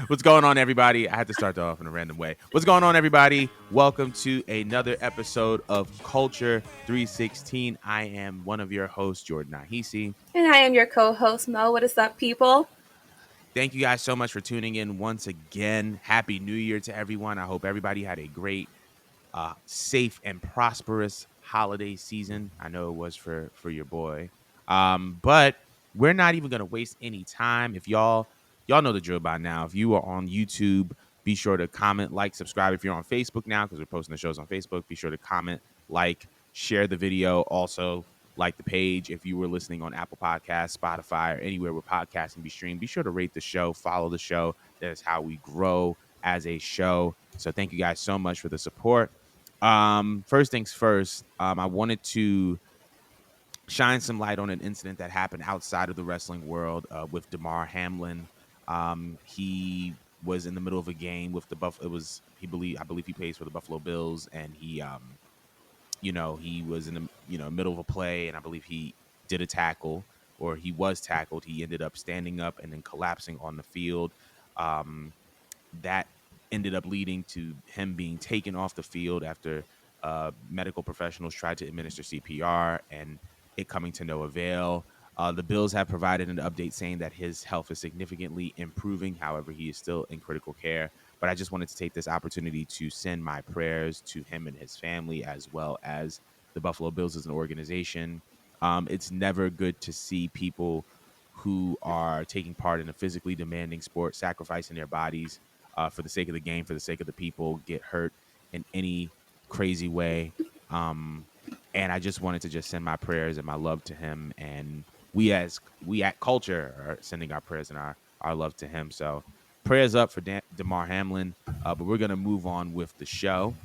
What's going on, everybody? I had to start that off in a random way. What's going on, everybody? Welcome to another episode of Culture 316. I am one of your hosts, Jordan Ahisi. And I am your co-host, Mo. What is up, people? Thank you guys so much for tuning in once again. Happy New Year to everyone. I hope everybody had a great, safe, and prosperous holiday season. I know it was for your boy. But we're not even gonna waste any time. If y'all know the drill by now. If you are on YouTube, be sure to comment, like, subscribe. If you're on Facebook now, because we're posting the shows on Facebook, be sure to comment, like, share the video. Also, like the page. If you were listening on Apple Podcasts, Spotify, or anywhere where podcasts can be streamed, be sure to rate the show, follow the show. That is how we grow as a show. So thank you guys so much for the support. First things first, I wanted to shine some light on an incident that happened outside of the wrestling world with Damar Hamlin. He was in the middle of a game with the Buff. It was I believe he plays for the Buffalo Bills, and he was in the middle of a play, and I believe he did a tackle, or he was tackled. He ended up standing up and then collapsing on the field. That ended up leading to him being taken off the field after medical professionals tried to administer CPR and it coming to no avail. The Bills have provided an update saying that his health is significantly improving. However, he is still in critical care. But I just wanted to take this opportunity to send my prayers to him and his family, as well as the Buffalo Bills as an organization. It's never good to see people who are taking part in a physically demanding sport, sacrificing their bodies for the sake of the game, for the sake of the people, get hurt in any crazy way. And I just wanted to just send my prayers and my love to him. And we at Culture are sending our prayers and our love to him. So prayers up for Damar Hamlin. But we're going to move on with the show.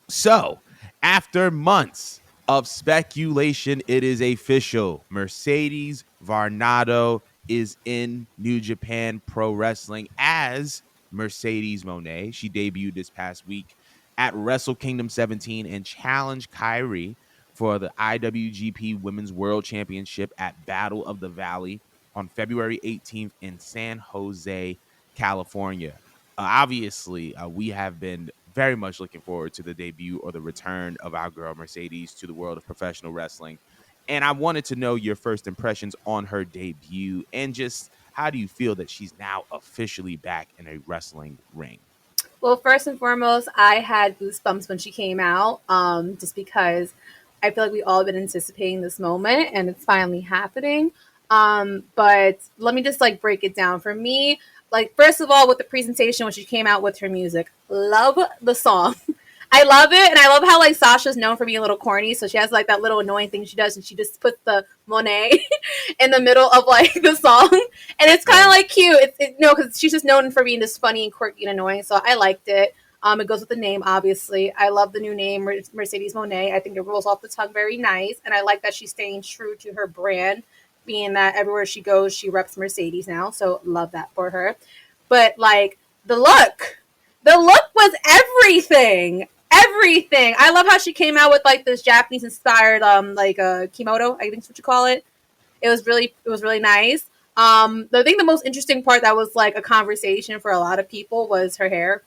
So after months of speculation, it is official. Mercedes Varnado is in New Japan Pro Wrestling as Mercedes Mone. She debuted this past week at Wrestle Kingdom 17 and challenged Kyrie for the IWGP Women's World Championship at Battle of the Valley on February 18th in San Jose, California. Obviously, we have been very much looking forward to the debut or the return of our girl Mercedes to the world of professional wrestling. And I wanted to know your first impressions on her debut and just how do you feel that she's now officially back in a wrestling ring? Well, first and foremost, I had goosebumps when she came out, just because I feel like we all been anticipating this moment and it's finally happening. But let me just break it down. For me, first of all, with the presentation when she came out with her music, love the song. I love it, and I love how Sasha's known for being a little corny, so she has that little annoying thing she does, and she just puts the Monet in the middle of the song, and it's kind of cute. Because she's just known for being this funny and quirky and annoying, so I liked it. It goes with the name, obviously. I love the new name, Mercedes Monet. I think it rolls off the tongue very nice, and I like that she's staying true to her brand, being that everywhere she goes, she reps Mercedes now, so love that for her. But the look was everything. Everything. I love how she came out with this Japanese inspired kimono, I think is what you call it. It was really nice. I think the most interesting part that was a conversation for a lot of people was her hair,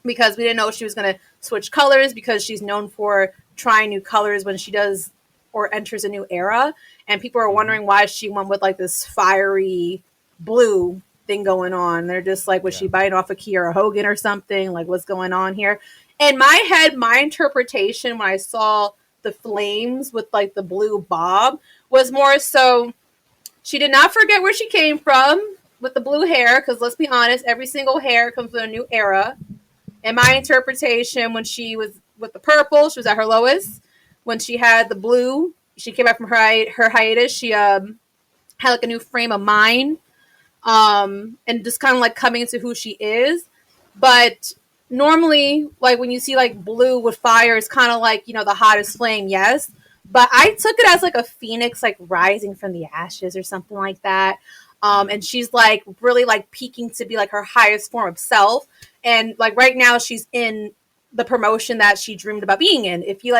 because we didn't know she was going to switch colors, because she's known for trying new colors when she does or enters a new era, and people are wondering why she went with this fiery blue thing going on. They're just was she biting off a Kiera Hogan or something? What's going on here? In my head, my interpretation when I saw the flames with the blue bob was more so she did not forget where she came from with the blue hair, because let's be honest, every single hair comes with a new era. In my interpretation, when she was with the purple, she was at her lowest. When she had the blue, she came back from her hiatus. She had a new frame of mind, and just kind of coming into who she is. But normally, when you see blue with fire, it's kind of the hottest flame, yes. But I took it as a phoenix rising from the ashes or something like that. And she's really peaking to be her highest form of self. And right now she's in the promotion that she dreamed about being in. If you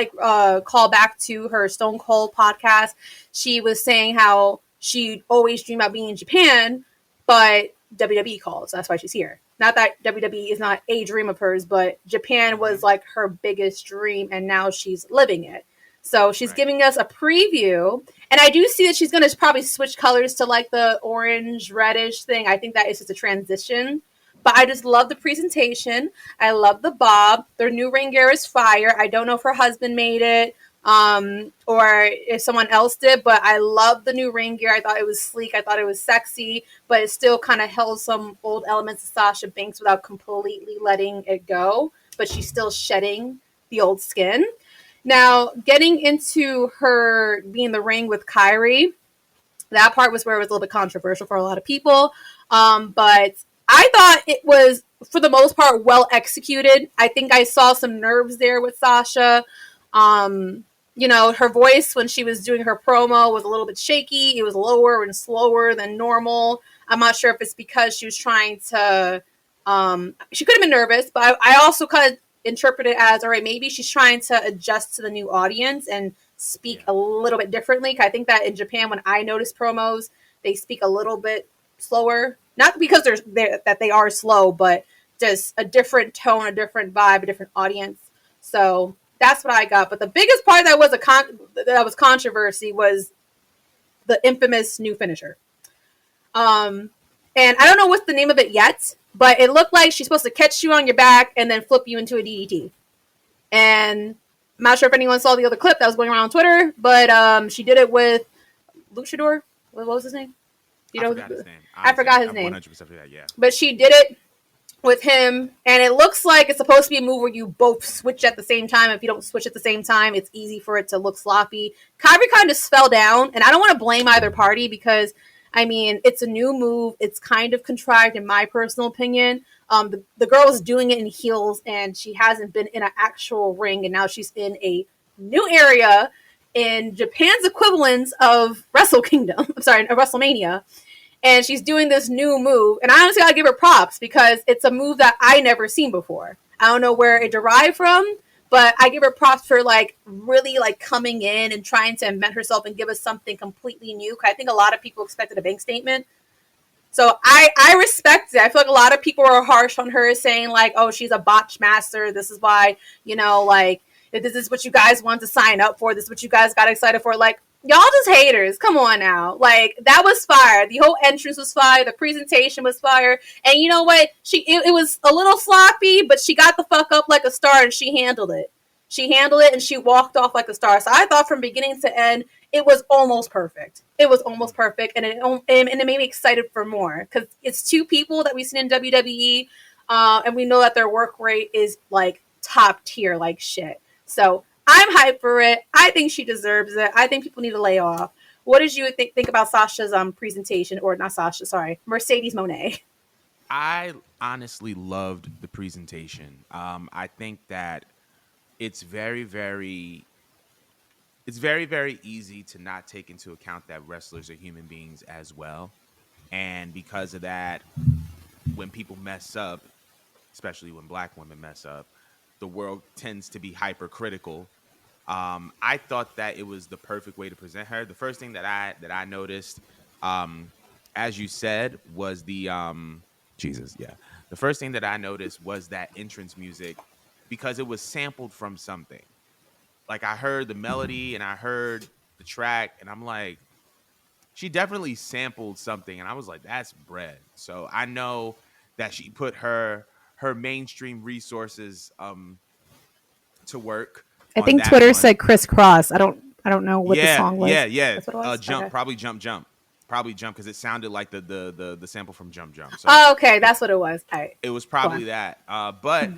call back to her Stone Cold podcast, she was saying how she always dreamed about being in Japan, but WWE calls. That's why she's here. Not that WWE is not a dream of hers, but Japan Mm-hmm. was like her biggest dream, and now she's living it. So she's Right. giving us a preview, and I do see that she's going to probably switch colors to like the orange reddish thing. I think that is just a transition. But I just love the presentation. I love the bob. Their new ring gear is fire. I don't know if her husband made it or if someone else did, but I love the new ring gear. I thought it was sleek. I thought it was sexy, but it still kind of held some old elements of Sasha Banks without completely letting it go. But she's still shedding the old skin. Now, getting into her being in the ring with Kyrie, that part was where it was a little bit controversial for a lot of people. But I thought it was, for the most part, well executed. I think I saw some nerves there with Sasha. Um, her voice when she was doing her promo was a little bit shaky. It was lower and slower than normal. I'm not sure if it's because she was trying to. She could have been nervous, but I also kind of interpret it as, all right, maybe she's trying to adjust to the new audience and speak Yeah. a little bit differently. I think that in Japan, when I notice promos, they speak a little bit slower. Not because that they are slow, but just a different tone, a different vibe, a different audience. So that's what I got. But the biggest part that was controversy was the infamous new finisher. Um, and I don't know what's the name of it yet, but it looked like she's supposed to catch you on your back and then flip you into a DDT. And I'm not sure if anyone saw the other clip that was going around on Twitter, but she did it with Luchador. What was his name? You I know, forgot his name. I Honestly, forgot his I'm name. 100% for that. Yeah. But she did it with him, and it looks like it's supposed to be a move where you both switch at the same time. If you don't switch at the same time, it's easy for it to look sloppy. Kyrie kind of just fell down, and I don't want to blame either party because, I mean, it's a new move. It's kind of contrived, in my personal opinion. The girl is doing it in heels, and she hasn't been in an actual ring, and now she's in a new area in Japan's equivalent of Wrestle Kingdom. I'm sorry, WrestleMania, and she's doing this new move. And I honestly gotta give her props because it's a move that I never seen before. I don't know where it derived from, but I give her props for like really like coming in and trying to invent herself and give us something completely new. I think a lot of people expected a bank statement. So I respect it. I feel like a lot of people are harsh on her, saying like, oh, she's a botch master. This is why, like, if this is what you guys want to sign up for, this is what you guys got excited for. Like, y'all just haters. Come on now. Like, that was fire. The whole entrance was fire. The presentation was fire. And you know what? It was a little sloppy, but she got the fuck up like a star and she handled it. She handled it and she walked off like a star. So I thought from beginning to end, it was almost perfect. It was almost perfect, and it made me excited for more because it's two people that we've seen in WWE, and we know that their work rate is like top tier, like shit. So I'm hyped for it. I think she deserves it. I think people need to lay off. What did you think about Sasha's presentation, or not Sasha? Sorry, Mercedes Moné. I honestly loved the presentation. I think that it's very, very very easy to not take into account that wrestlers are human beings as well. And because of that, when people mess up, especially when black women mess up, the world tends to be hypercritical. I thought that it was the perfect way to present her. The first thing that I noticed, um, as you said, was the Jesus, yeah. The first thing that I noticed was that entrance music because it was sampled from something. Like I heard the melody and I heard the track, and I'm like, she definitely sampled something, and I was like, that's bread. So I know that she put her mainstream resources to work I on think that Twitter one. said crisscross. I don't know what the Yeah, song yeah, was. yeah. That's what it was. Jump, Okay. probably jump because it sounded like the sample from Jump Jump. So Oh, okay, that's what it was. All right, it was go probably on. that. But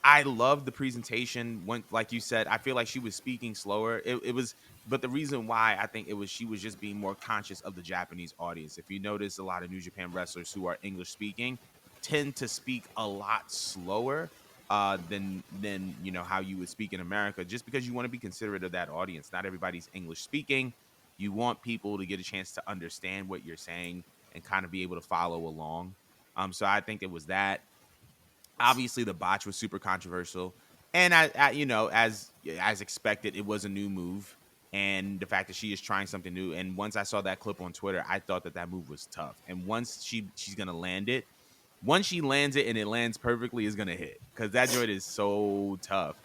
I love the presentation. When, like you said, I feel like she was speaking slower. It was, but the reason why I think it was she was just being more conscious of the Japanese audience. If you notice, a lot of New Japan wrestlers who are English speaking tend to speak a lot slower than how you would speak in America. Just because you want to be considerate of that audience. Not everybody's English speaking. You want people to get a chance to understand what you're saying and kind of be able to follow along. So I think it was that. Obviously, the botch was super controversial, and as expected, it was a new move. and the fact that she is trying something new. And once I saw that clip on Twitter, I thought that move was tough. And once she's gonna land it, once she lands it and it lands perfectly, it's gonna hit because that joint is so tough.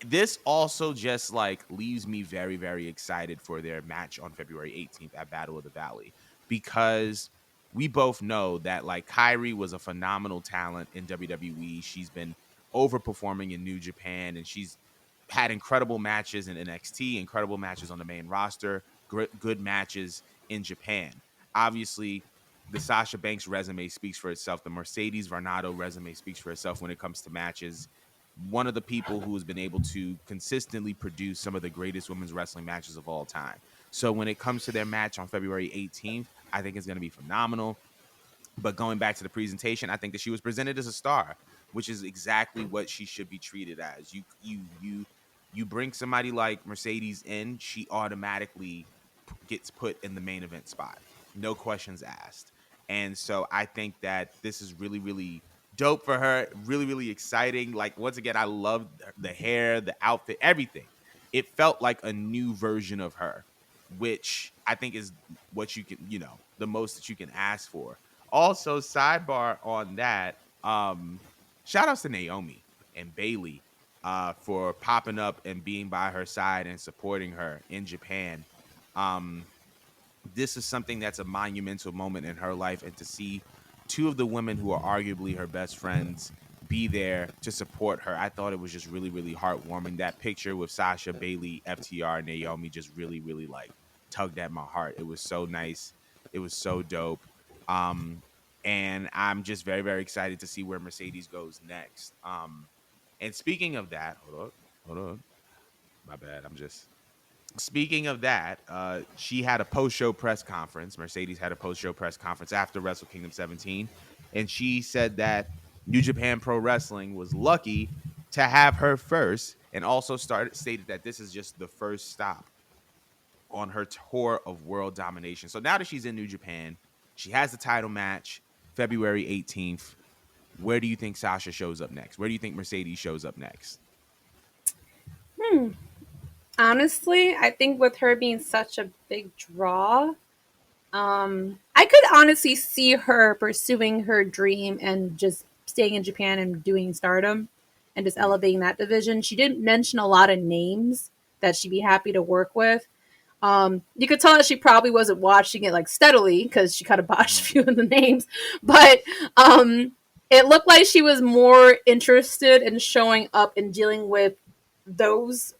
This also just like leaves me very, very excited for their match on February 18th at Battle of the Valley, because we both know that like Kyrie was a phenomenal talent in WWE. She's been overperforming in New Japan, and she's had incredible matches in NXT, incredible matches on the main roster, good matches in Japan. Obviously, the Sasha Banks resume speaks for itself. The Mercedes Varnado resume speaks for itself when it comes to matches. One of the people who has been able to consistently produce some of the greatest women's wrestling matches of all time. So when it comes to their match on February 18th, I think it's going to be phenomenal. But going back to the presentation, I think that she was presented as a star, which is exactly what she should be treated as. You bring somebody like Mercedes in, she automatically gets put in the main event spot. No questions asked. And so I think that this is really, really dope for her. Really, really exciting. Like, once again, I love the hair, the outfit, everything. It felt like a new version of her, which I think is what you can, the most that you can ask for. Also, sidebar on that, shout outs to Naomi and Bailey for popping up and being by her side and supporting her in Japan. Um, this is something that's a monumental moment in her life, and to see two of the women who are arguably her best friends be there to support her, I thought it was just really, really heartwarming. That picture with Sasha, Bailey, FTR, and Naomi just really, really like tugged at my heart. It was so nice. It was so dope. Um, and I'm just very, very excited to see where Mercedes goes next. And speaking of that, hold on, my bad. I'm just Speaking of that, she had a post-show press conference. Mercedes had a post-show press conference after Wrestle Kingdom 17, and she said that New Japan Pro Wrestling was lucky to have her first, and also stated that this is just the first stop on her tour of world domination. So now that she's in New Japan, she has the title match February 18th. Where do you think Sasha shows up next? Where do you think Mercedes shows up next? Honestly, I think with her being such a big draw, I could honestly see her pursuing her dream and just staying in Japan and doing Stardom and just Mm, elevating that division. She didn't mention a lot of names that she'd be happy to work with. You could tell that she probably wasn't watching it like steadily because she kind of botched a mhm, few of the names, but it looked like she was more interested in showing up and dealing with those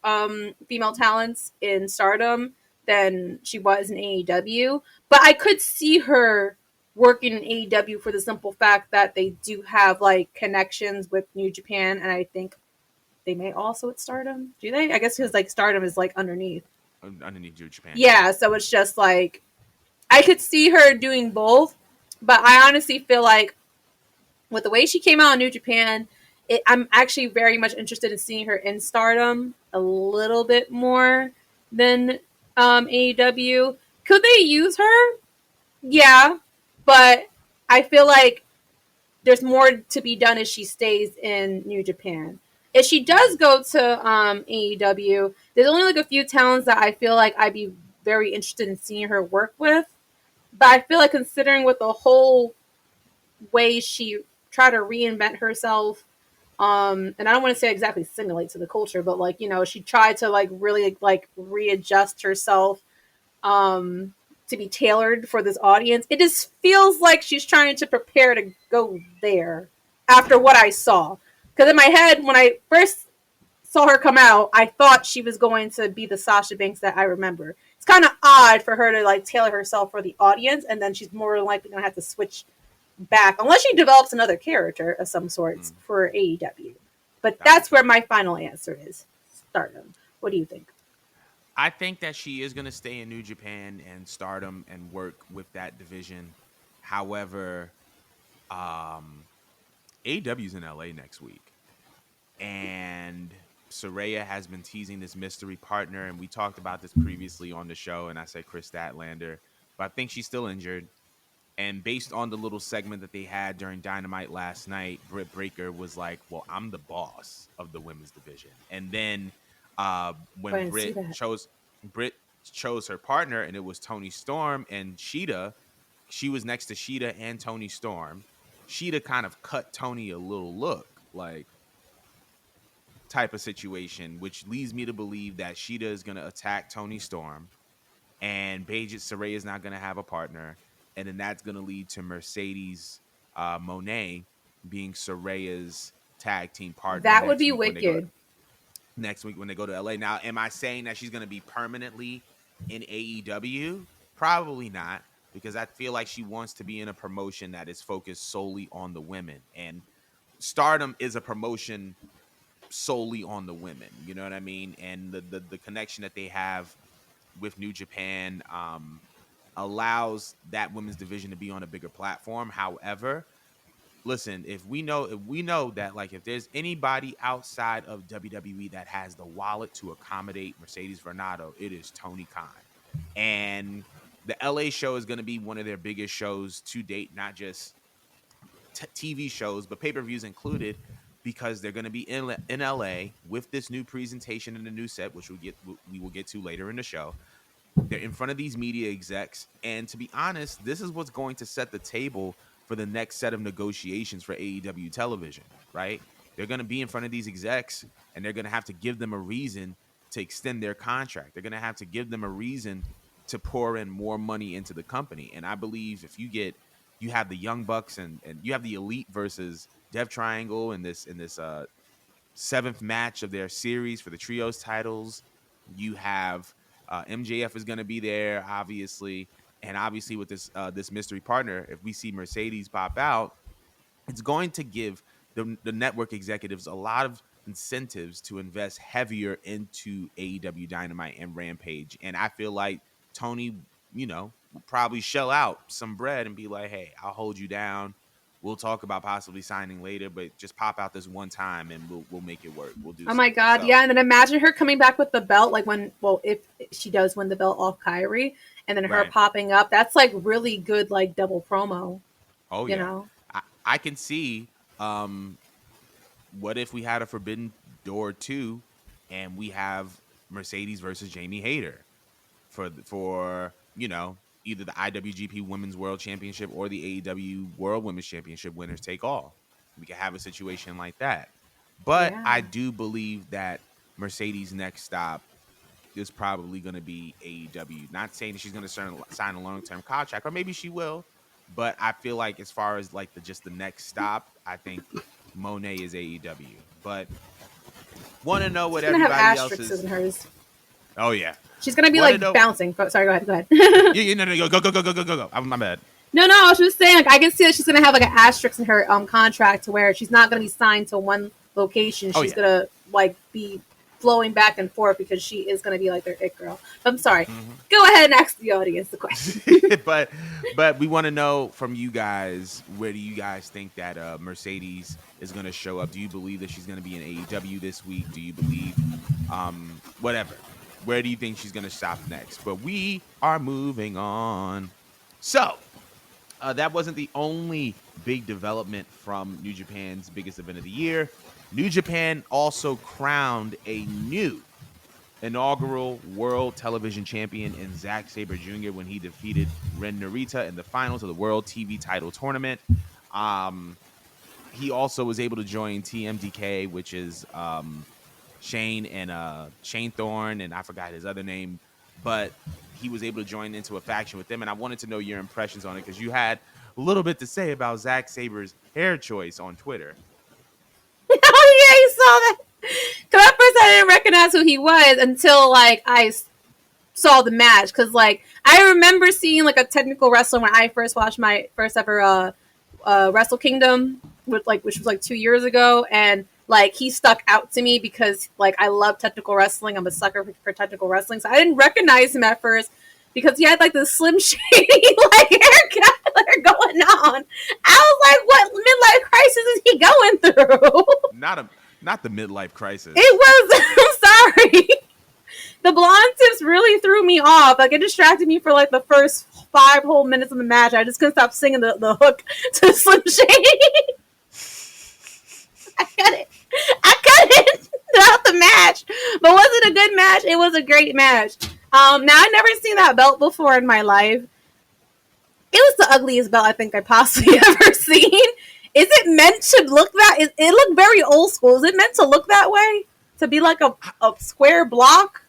female talents in Stardom than she was in AEW. But I could see her working in AEW for the simple fact that they do have like connections with New Japan, and I think they may also at Stardom. Do they? I guess because like Stardom is like underneath. underneath New Japan, yeah. Yeah, so it's just like I could see her doing both, but I honestly feel like with the way she came out in New Japan, I'm actually very much interested in seeing her in Stardom a little bit more than AEW. Could they use her? Yeah, but I feel like there's more to be done if she stays in New Japan. If she does Mhm. go to AEW, there's only like a few talents that I feel like I'd be very interested in seeing her work with. But I feel like considering with the whole way she tried to reinvent herself, and I don't want to say exactly simulate to the culture, but like she tried to like really like readjust herself to be tailored for this audience. It just feels like she's trying to prepare to go there after what I saw. Because in my head, when I first saw her come out, I thought she was going to be the Sasha Banks that I remember. It's kind of odd for her to like tailor herself for the audience, and then she's more likely going to have to switch back unless she develops another character of some sorts Mm. for AEW. But that's Gotcha. where my final answer is. Stardom. What do you think? I think that she is going to stay in New Japan and Stardom and work with that division. However, AEW's in LA next week, and Soraya has been teasing this mystery partner, and we talked about this previously on the show, and I said Chris Statlander, but I think she's still injured. And based on the little segment that they had during Dynamite last night, Britt Baker was like, "Well, I'm the boss of the women's division." And then I when didn't see Britt that. chose Britt chose her partner, and it was Toni Storm and Sheeta. She was next to Sheeta and Toni Storm. Sheeta kind of cut Toni a little look, like type of situation, which leads me to believe that Sheeta is going to attack Toni Storm, and Paige Saraya is not going to have a partner, and then that's going to lead to Mercedes Monet being Saraya's tag team partner That would next be week when they go wicked. to LA. Now, am I saying that she's going to be permanently in AEW? Probably not, because I feel like she wants to be in a promotion that is focused solely on the women, and Stardom is a promotion solely on the women. You know what I mean? And the connection that they have with New Japan allows that women's division to be on a bigger platform. However, listen, if we know that, like, if there's anybody outside of WWE that has the wallet to accommodate Mercedes Varnado, it is Tony Khan. And the LA show is going to be one of their biggest shows to date, not just TV shows, but pay-per-views included, because they're going to be in LA with this new presentation and a new set, which we will get to later in the show. They're in front of these media execs, and to be honest, this is what's going to set the table for the next set of negotiations for AEW television, right? They're going to be in front of these execs, and they're going to have to give them a reason to extend their contract. They're going to have to give them a reason to pour in more money into the company. And I believe if you have the Young Bucks and you have the Elite versus Death Triangle in this seventh match of their series for the trios titles. You have MJF is going to be there, obviously, and obviously with this mystery partner, if we see Mercedes pop out, it's going to give the network executives a lot of incentives to invest heavier into AEW Dynamite and Rampage. And I feel like Tony, will probably shell out some bread and be like, hey, I'll hold you down. We'll talk about possibly signing later, but just pop out this one time and we'll make it work. We'll do. Oh my God, yeah! And then imagine her coming back with the belt, like if she does win the belt off Kyrie, and then her popping up. That's like really good, like double promo. Oh yeah, I can see. What if we had a Forbidden Door 2, and we have Mercedes versus Jamie Hayter for either the IWGP Women's World Championship or the AEW World Women's Championship, winners take all. We could have a situation like that. But yeah. I do believe that Mercedes' next stop is probably going to be AEW. Not saying that she's going to sign a long-term contract, or maybe she will. But I feel like as far as like the next stop, I think Monet is AEW. But want to know what everybody else is. In hers. Oh yeah. She's gonna be bouncing. Sorry, go ahead. No, go. I'm my bad. No, I was just saying, I can see that she's gonna have like an asterisk in her contract to where she's not gonna be signed to one location. She's gonna be flowing back and forth because she is gonna be like their it girl. I'm sorry. Mm-hmm. Go ahead and ask the audience the question. but we want to know from you guys, where do you guys think that Mercedes is gonna show up? Do you believe that she's gonna be in AEW this week? Do you believe whatever? Where do you think she's going to stop next? But we are moving on. So, that wasn't the only big development from New Japan's biggest event of the year. New Japan also crowned a new inaugural World Television Champion in Zack Sabre Jr. when he defeated Ren Narita in the finals of the World TV Title Tournament. He also was able to join TMDK, which is... Shane Thorne, and I forgot his other name, but he was able to join into a faction with them. And I wanted to know your impressions on it, because you had a little bit to say about Zack Sabre's hair choice on Twitter. Oh yeah, you saw that. Because at first I didn't recognize who he was until I saw the match. Because I remember seeing a technical wrestler when I first watched my first ever Wrestle Kingdom, which was 2 years ago, and he stuck out to me because I love technical wrestling. I'm a sucker for technical wrestling. So I didn't recognize him at first because he had this Slim Shady haircut going on. I was like, what midlife crisis is he going through? Not the midlife crisis. It was, I'm sorry. The blonde tips really threw me off. It distracted me for the first 5 whole minutes of the match. I just couldn't stop singing the hook to Slim Shady. I cut it throughout the match. But was it a good match? It was a great match. Now I never seen that belt before in my life. It was the ugliest belt I think I possibly ever seen. Is it meant to look that? It looked very old school. Is it meant to look that way? To be like a square block?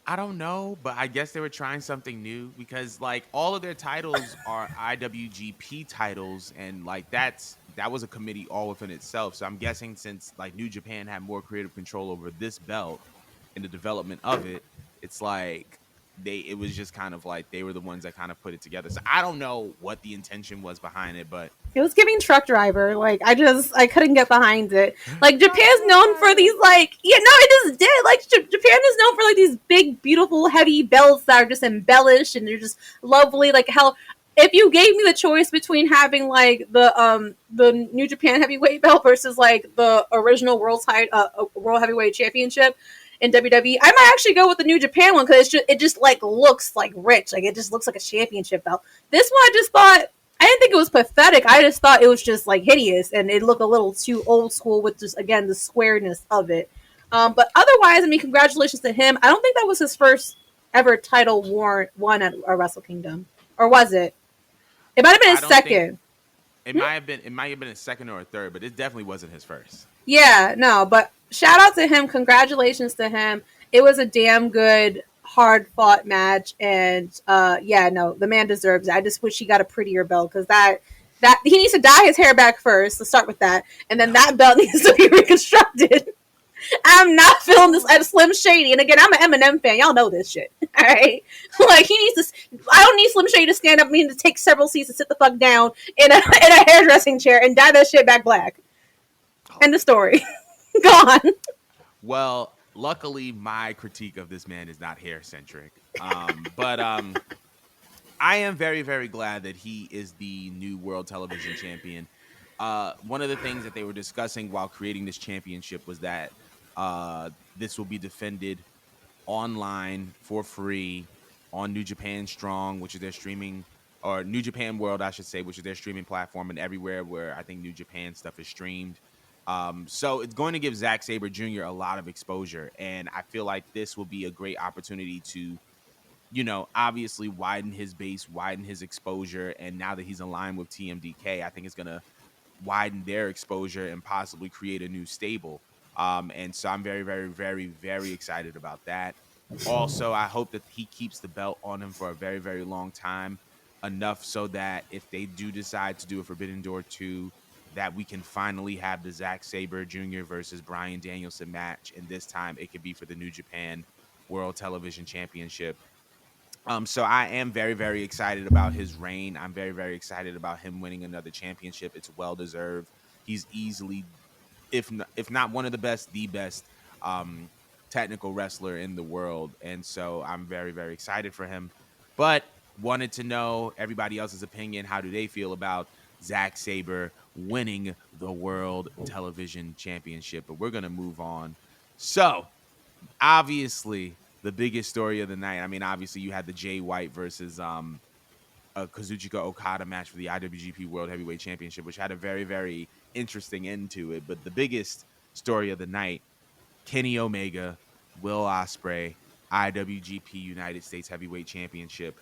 I don't know, but I guess they were trying something new because like all of their titles are IWGP titles, and like that was a committee all within itself. So I'm guessing since like New Japan had more creative control over this belt and the development of it, it's like it was just kind of like they were the ones that kind of put it together. So I don't know what the intention was behind it, but It was giving truck driver. Like I couldn't get behind it. Like Japan's known for driver. these no, it just did. Like Japan is known for like these big, beautiful, heavy belts that are just embellished and they're just lovely. Like how if you gave me the choice between having like the New Japan heavyweight belt versus like the original world heavyweight championship in WWE, I might actually go with the New Japan one because it just like looks like rich. Like it just looks like a championship belt. This one I just thought I didn't think it was pathetic. I just thought it was just like hideous and it looked a little too old school with just again the squareness of it. But otherwise, I mean, congratulations to him. I don't think that was his first ever title won at a Wrestle Kingdom, or was it? It might have been I his don't think second. it might have been a second or a third, but it definitely wasn't his first. Yeah, no, but shout out to him. Congratulations to him. It was a damn good, hard fought match, and yeah, no, the man deserves it. I just wish he got a prettier belt because that he needs to dye his hair back first. Let's start with that, and then that belt needs to be reconstructed. I'm not feeling this at Slim Shady, and again, I'm an Eminem fan. Y'all know this shit, all right? Like he needs to. I don't need Slim Shady to stand up. I mean, to take several seats and sit the fuck down in a hairdressing chair and dye that shit back black. End of story. Gone. Well, luckily, my critique of this man is not hair centric. But I am very, very glad that he is the new world television champion. One of the things that they were discussing while creating this championship was that this will be defended online for free on New Japan Strong, which is their streaming, or New Japan World, I should say, which is their streaming platform, and everywhere where I think New Japan stuff is streamed. So it's going to give Zack Sabre Jr. a lot of exposure, and I feel like this will be a great opportunity to, obviously widen his base, widen his exposure, and now that he's aligned with TMDK, I think it's going to widen their exposure and possibly create a new stable. And so I'm very, very, very, very excited about that. Also, I hope that he keeps the belt on him for a very, very long time, enough so that if they do decide to do a Forbidden Door 2, that we can finally have the Zack Sabre Jr. versus Bryan Danielson match. And this time it could be for the New Japan World Television Championship. So I am very, very excited about his reign. I'm very, very excited about him winning another championship. It's well deserved. He's easily, if not one of the best technical wrestler in the world. And so I'm very, very excited for him. But wanted to know everybody else's opinion. How do they feel about Zack Sabre winning the World Television Championship? But we're going to move on. So obviously, the biggest story of the night. I mean, obviously, you had the Jay White versus Kazuchika Okada match for the IWGP World Heavyweight Championship, which had a very, very interesting end to it. But the biggest story of the night, Kenny Omega, Will Ospreay, IWGP United States Heavyweight Championship,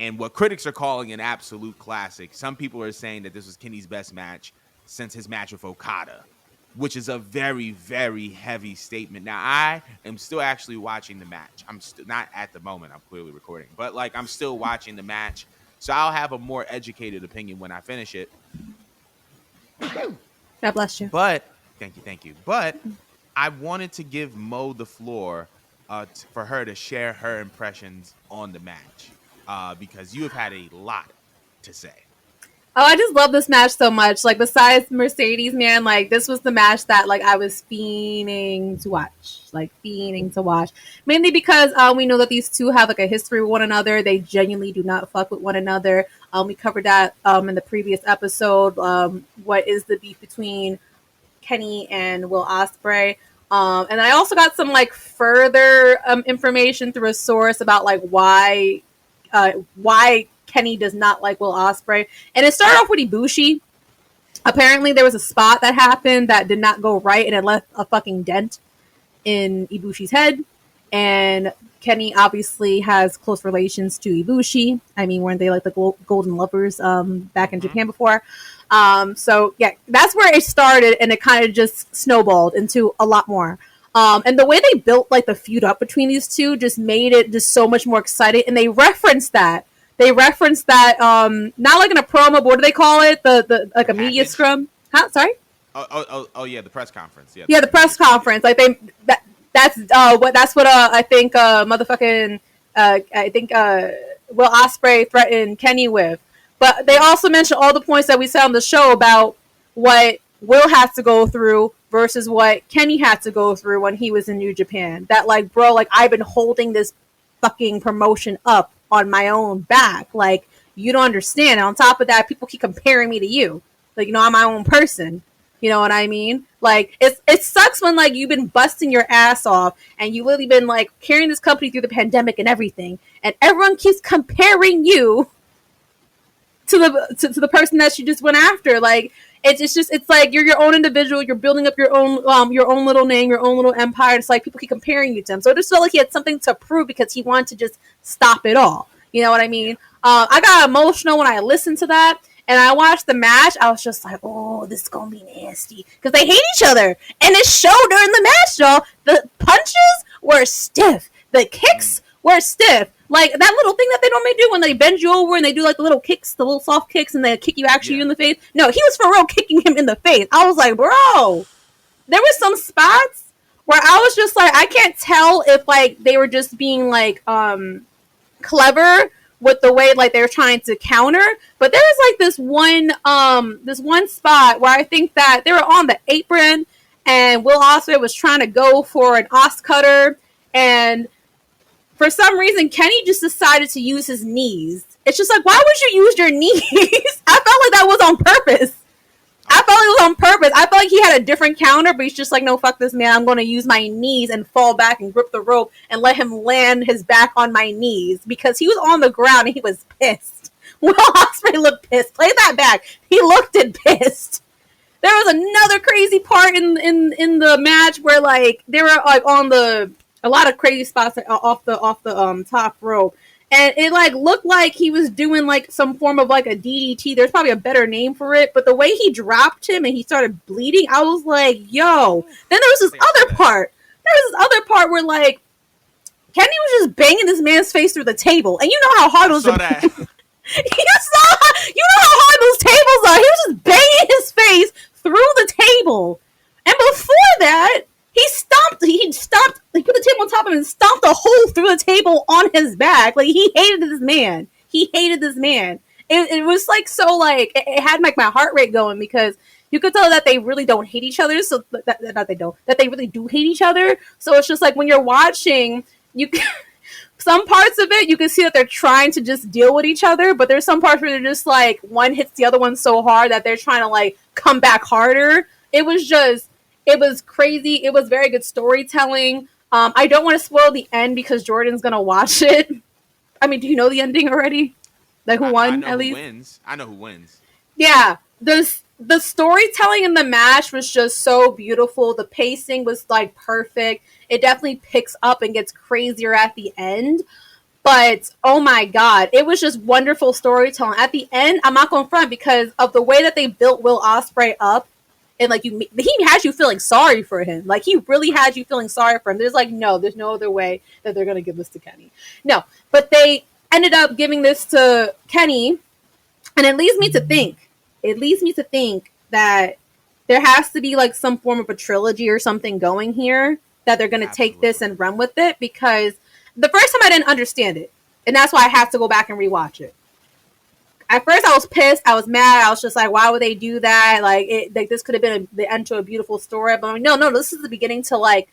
and what critics are calling an absolute classic. Some people are saying that this was Kenny's best match since his match with Okada, which is a very, very heavy statement. Now, I am still actually watching the match. I'm not at the moment. I'm clearly recording. But, like, I'm still watching the match. So I'll have a more educated opinion when I finish it. God bless you. But, thank you. But I wanted to give Mo the floor for her to share her impressions on the match because you have had a lot to say. Oh, I just love this match so much. Like, besides Mercedes, man, like, this was the match that, like, I was fiending to watch. Like, fiending to watch. Mainly because we know that these two have, like, a history with one another. They genuinely do not fuck with one another. We covered that in the previous episode. What is the beef between Kenny and Will Ospreay? And I also got some, like, further information through a source about, like, why Kenny does not like Will Ospreay. And it started off with Ibushi. Apparently there was a spot that happened that did not go right and it left a fucking dent in Ibushi's head. and Kenny obviously has close relations to Ibushi. I mean, weren't they like the golden lovers back in Mm-hmm. Japan before? So yeah, that's where it started, and it kind of just snowballed into a lot more. And the way they built like the feud up between these two just made it just so much more exciting. And they referenced that. Not like in a promo, but what do they call it? The like The a media package. scrum. Huh? Sorry. Oh yeah, the press conference. Yeah, Yeah, the the media press scrum. Yeah. conference. Like that's what I think motherfucking I think Will Ospreay threatened Kenny with. But they also mentioned all the points that we said on the show about what Will has to go through versus what Kenny had to go through when he was in New Japan. That like, bro, like I've been holding this fucking promotion up on my own back. Like you don't understand. And on top of that, people keep comparing me to you. Like, I'm my own person. You know what I mean? Like it sucks when like you've been busting your ass off and you literally been like carrying this company through the pandemic and everything, and everyone keeps comparing you to the person that you just went after. Like it's like you're your own individual. You're building up your own little name, your own little empire. It's like people keep comparing you to him. So it just felt like he had something to prove because he wanted to just stop it all. You know what I mean? Yeah. I got emotional when I listened to that. And I watched the match. I was just like, "Oh, this is gonna be nasty," because they hate each other, and it showed during the match, y'all. The punches were stiff. The Mm. kicks were stiff. Like that little thing that they normally do when they bend you over and they do like the little kicks, the little soft kicks, and they kick you actually Yeah. in the face. No, he was for real kicking him in the face. I was like, bro, there was some spots where I was just like, I can't tell if like they were just being like clever with the way like they were trying to counter, but there was like this one spot where I think that they were on the apron and Will Ospreay was trying to go for an os cutter, and for some reason Kenny just decided to use his knees. It's just like, why would you use your knees? I felt like that was on purpose. I felt like it was on purpose. I felt like he had a different counter, but he's just like, no, fuck this, man. I'm going to use my knees and fall back and grip the rope and let him land his back on my knees because he was on the ground and he was pissed. Will Ospreay looked pissed. Play that back. He looked pissed. There was another crazy part in the match where like they were like on a lot of crazy spots off the top rope, and it like looked like he was doing like some form of like a DDT. There's probably a better name for it, but the way he dropped him and he started bleeding, I was like, yo. Then there was I this think I saw other that. part. There was this other part where like Kenny was just banging this man's face through the table, and you know how hard I those. saw that. You know how hard those tables are. He was just banging his face through the table, and before that, he put the table on top of him and stomped a hole through the table on his back. Like he hated this man. He hated this man. It was like so like it had like my heart rate going because you could tell that they really don't hate each other. So that they really do hate each other. So it's just like when you're watching, you some parts of it you can see that they're trying to just deal with each other, but there's some parts where they're just like one hits the other one so hard that they're trying to like come back harder. It was crazy. It was very good storytelling. I don't want to spoil the end because Jordan's gonna watch it. I mean, do you know the ending already? Like who I won know at who least? wins. I know who wins. Yeah, the storytelling in the match was just so beautiful. The pacing was like perfect. It definitely picks up and gets crazier at the end. But oh my god, it was just wonderful storytelling. At the end, I'm not going to front because of the way that they built Will Ospreay up, and like he had you feeling sorry for him. Like he really Right. had you feeling sorry for him. There's no other way that they're going to give this to Kenny. No, but they ended up giving this to Kenny, and it leads me to think. It leads me to think that there has to be like some form of a trilogy or something going here that they're going to take this Absolutely. and run with it because the first time I didn't understand it, and that's why I have to go back and rewatch it. At first, I was pissed. I was mad. I was just like, "Why would they do that? Like this could have been the end to a beautiful story." But I'm like, no, this is the beginning to like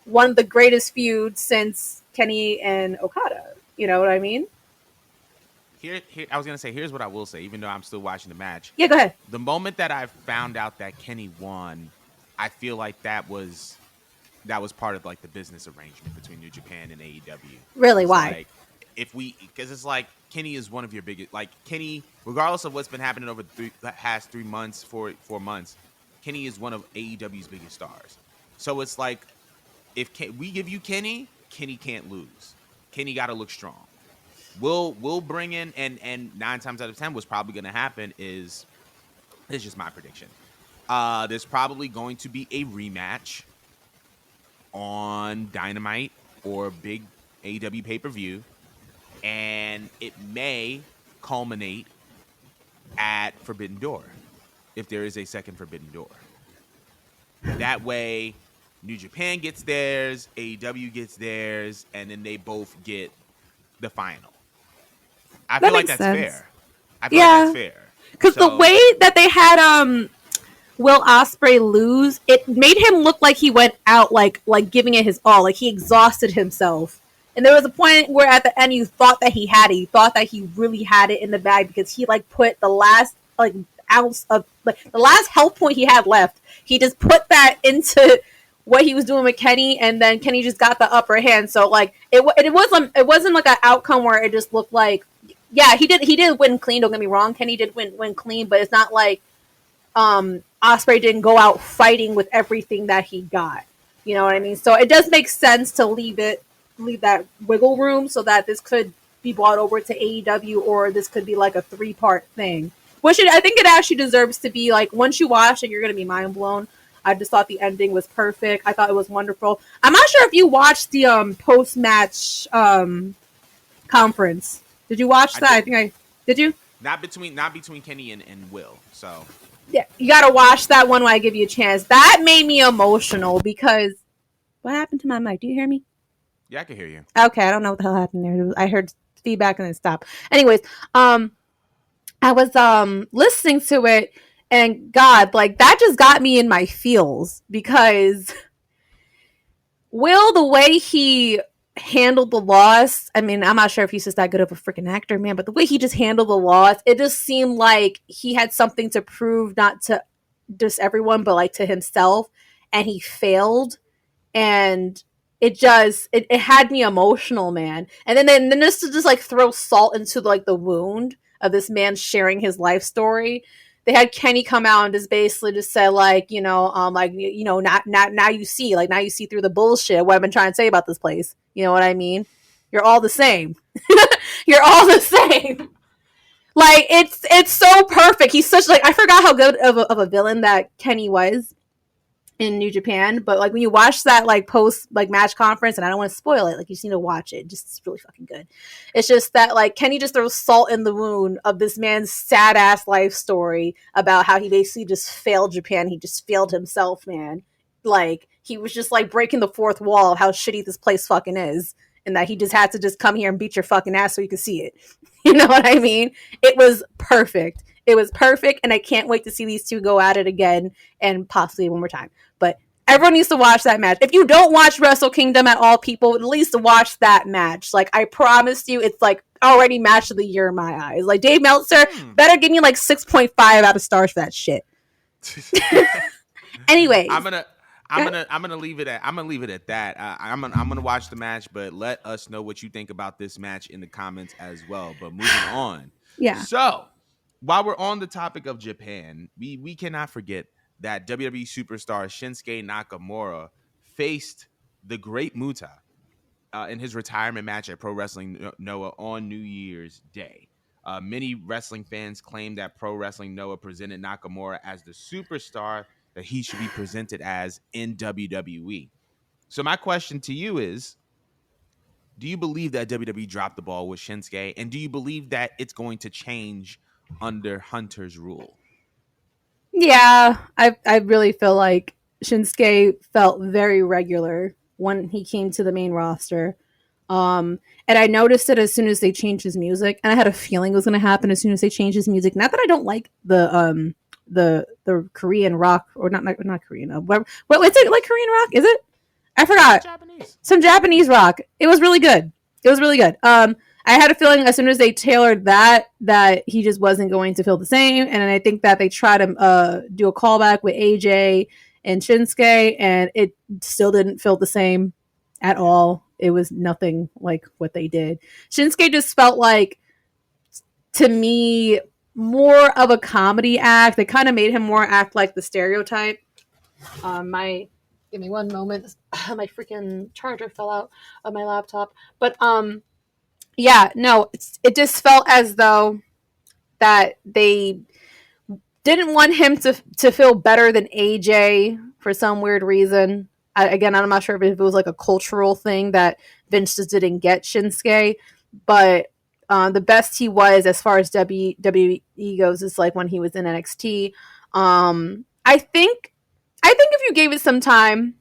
one of the greatest feuds since Kenny and Okada. You know what I mean? Here, I was gonna say. Here's what I will say. Even though I'm still watching the match, Yeah, go ahead. the moment that I found out that Kenny won, I feel like that was part of like the business arrangement between New Japan and AEW. Really, It's why? like if we because it's like Kenny is one of your biggest like Kenny, regardless of what's been happening over the past 3 months, 4 months, Kenny is one of AEW's biggest stars. So it's like if we give you Kenny, Kenny can't lose. Kenny got to look strong. We'll bring in, and 9 times out of 10, what's probably going to happen is, it's just my prediction. There's probably going to be a rematch on Dynamite or big AEW pay-per-view, and it may culminate at Forbidden Door if there is a second Forbidden Door. That way, New Japan gets theirs, AEW gets theirs, and then they both get the final. I That feel like makes that's sense. fair. I feel like Yeah, that's fair. because the So way that they had Will Ospreay lose, it made him look like he went out like giving it his all, like he exhausted himself. And there was a point where at the end you thought that he had it. You thought that he really had it in the bag because he like put the last like ounce of like the last health point he had left. He just put that into what he was doing with Kenny, and then Kenny just got the upper hand. So like it wasn't like an outcome where it just looked like, yeah, he did win clean. Don't get me wrong, Kenny did win clean, but it's not like Ospreay didn't go out fighting with everything that he got. You know what I mean? So it does make sense to leave that wiggle room so that this could be brought over to AEW, or this could be like a 3-part thing. Which I think it actually deserves to be. Like, once you watch it, you're going to be mind blown. I just thought the ending was perfect. I thought it was wonderful. I'm not sure if you watched the post-match conference. Did you watch that? Did you? not between Kenny and Will. So Yeah, you gotta watch that one when I give you a chance. That made me emotional because what happened to my mic? Do you hear me? yeah, I can hear you. Okay, I don't know what the hell happened there. I heard feedback and then stop. Anyways, I was listening to it, and God, like, that just got me in my feels because Will, the way he handled the loss, I mean, I'm not sure if he's just that good of a freaking actor, man, but the way he just handled the loss, it just seemed like he had something to prove, not to just everyone, but like to himself, and he failed. And it had me emotional, man. And then just to just like throw salt into like the wound of this man sharing his life story. They had Kenny come out and just basically just say like, now you see, like, now you see through the bullshit what I've been trying to say about this place. You know what I mean? You're all the same. You're all the same. Like, it's so perfect. He's such, like, I forgot how good of a villain that Kenny was in New Japan, but like when you watch that like post like match conference, and I don't want to spoil it, like, you just need to watch it. Just, it's really fucking good. It's just that like Kenny just throws salt in the wound of this man's sad ass life story about how he basically just failed Japan. He just failed himself, man. Like, he was just like breaking the fourth wall of how shitty this place fucking is, and that he just had to just come here and beat your fucking ass so you could see it. You know what I mean? It was perfect. It was perfect, and I can't wait to see these two go at it again, and possibly one more time. But everyone needs to watch that match. If you don't watch Wrestle Kingdom at all, people, at least watch that match. Like, I promise you, it's like already match of the year in my eyes. Like, Dave Meltzer better give me like 6.5 out of stars for that shit. Anyways, I'm gonna leave it at that. I'm gonna watch the match, but let us know what you think about this match in the comments as well. But moving on. yeah. So while we're on the topic of Japan, we cannot forget that WWE superstar Shinsuke Nakamura faced the Great Muta in his retirement match at Pro Wrestling Noah on New Year's Day. Many wrestling fans claim that Pro Wrestling Noah presented Nakamura as the superstar that he should be presented as in WWE. So my question to you is, do you believe that WWE dropped the ball with Shinsuke, and do you believe that it's going to change under Hunter's rule? Yeah, I really feel like Shinsuke felt very regular when he came to the main roster. And I noticed it as soon as they changed his music, and I had a feeling it was going to happen as soon as they changed his music. Not that I don't like the Korean rock, or not Korean. What is it, like Korean rock? Is it? I forgot. Japanese. Some Japanese rock. It was really good. It was really good. I had a feeling as soon as they tailored that he just wasn't going to feel the same, and I think that they tried to do a callback with AJ and Shinsuke, and it still didn't feel the same at all. It was nothing like what they did. Shinsuke just felt like, to me, more of a comedy act. They kind of made him more act like the stereotype. My Give me one moment. My freaking charger fell out of my laptop. But yeah, no, it just felt as though that they didn't want him to feel better than AJ for some weird reason. Again, I'm not sure if it was like a cultural thing that Vince just didn't get Shinsuke, but the best he was as far as WWE goes is like when he was in NXT. I think if you gave it some time,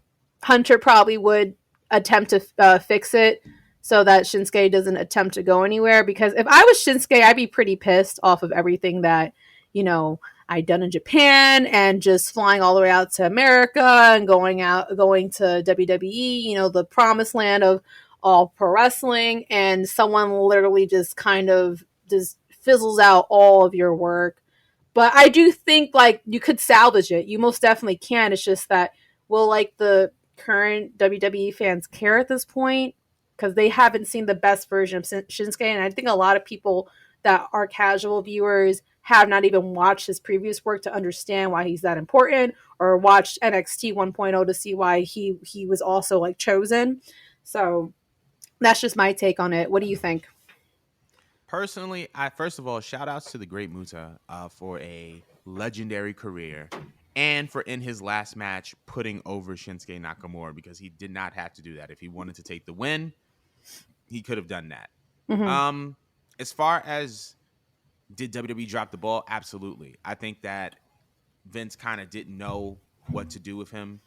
Hunter probably would attempt to fix it so that Shinsuke doesn't attempt to go anywhere. Because if I was Shinsuke, I'd be pretty pissed off of everything that you know I'd done in Japan and just flying all the way out to America and going to WWE, the promised land of all pro wrestling, and someone literally just kind of just fizzles out all of your work. But I do think like you could salvage it. You most definitely can. It's just that will like the current WWE fans care at this point because they haven't seen the best version of Shinsuke, and I think a lot of people that are casual viewers have not even watched his previous work to understand why he's that important, or watched NXT 1.0 to see why he was also like chosen. So that's just my take on it. What do you think? Personally, I first of all shout outs to the great Muta for a legendary career and for in his last match putting over Shinsuke Nakamura because he did not have to do that. If he wanted to take the win, he could have done that. Mm-hmm. Um, as far as did WWE drop the ball? Absolutely. I think that Vince kind of didn't know what to do with him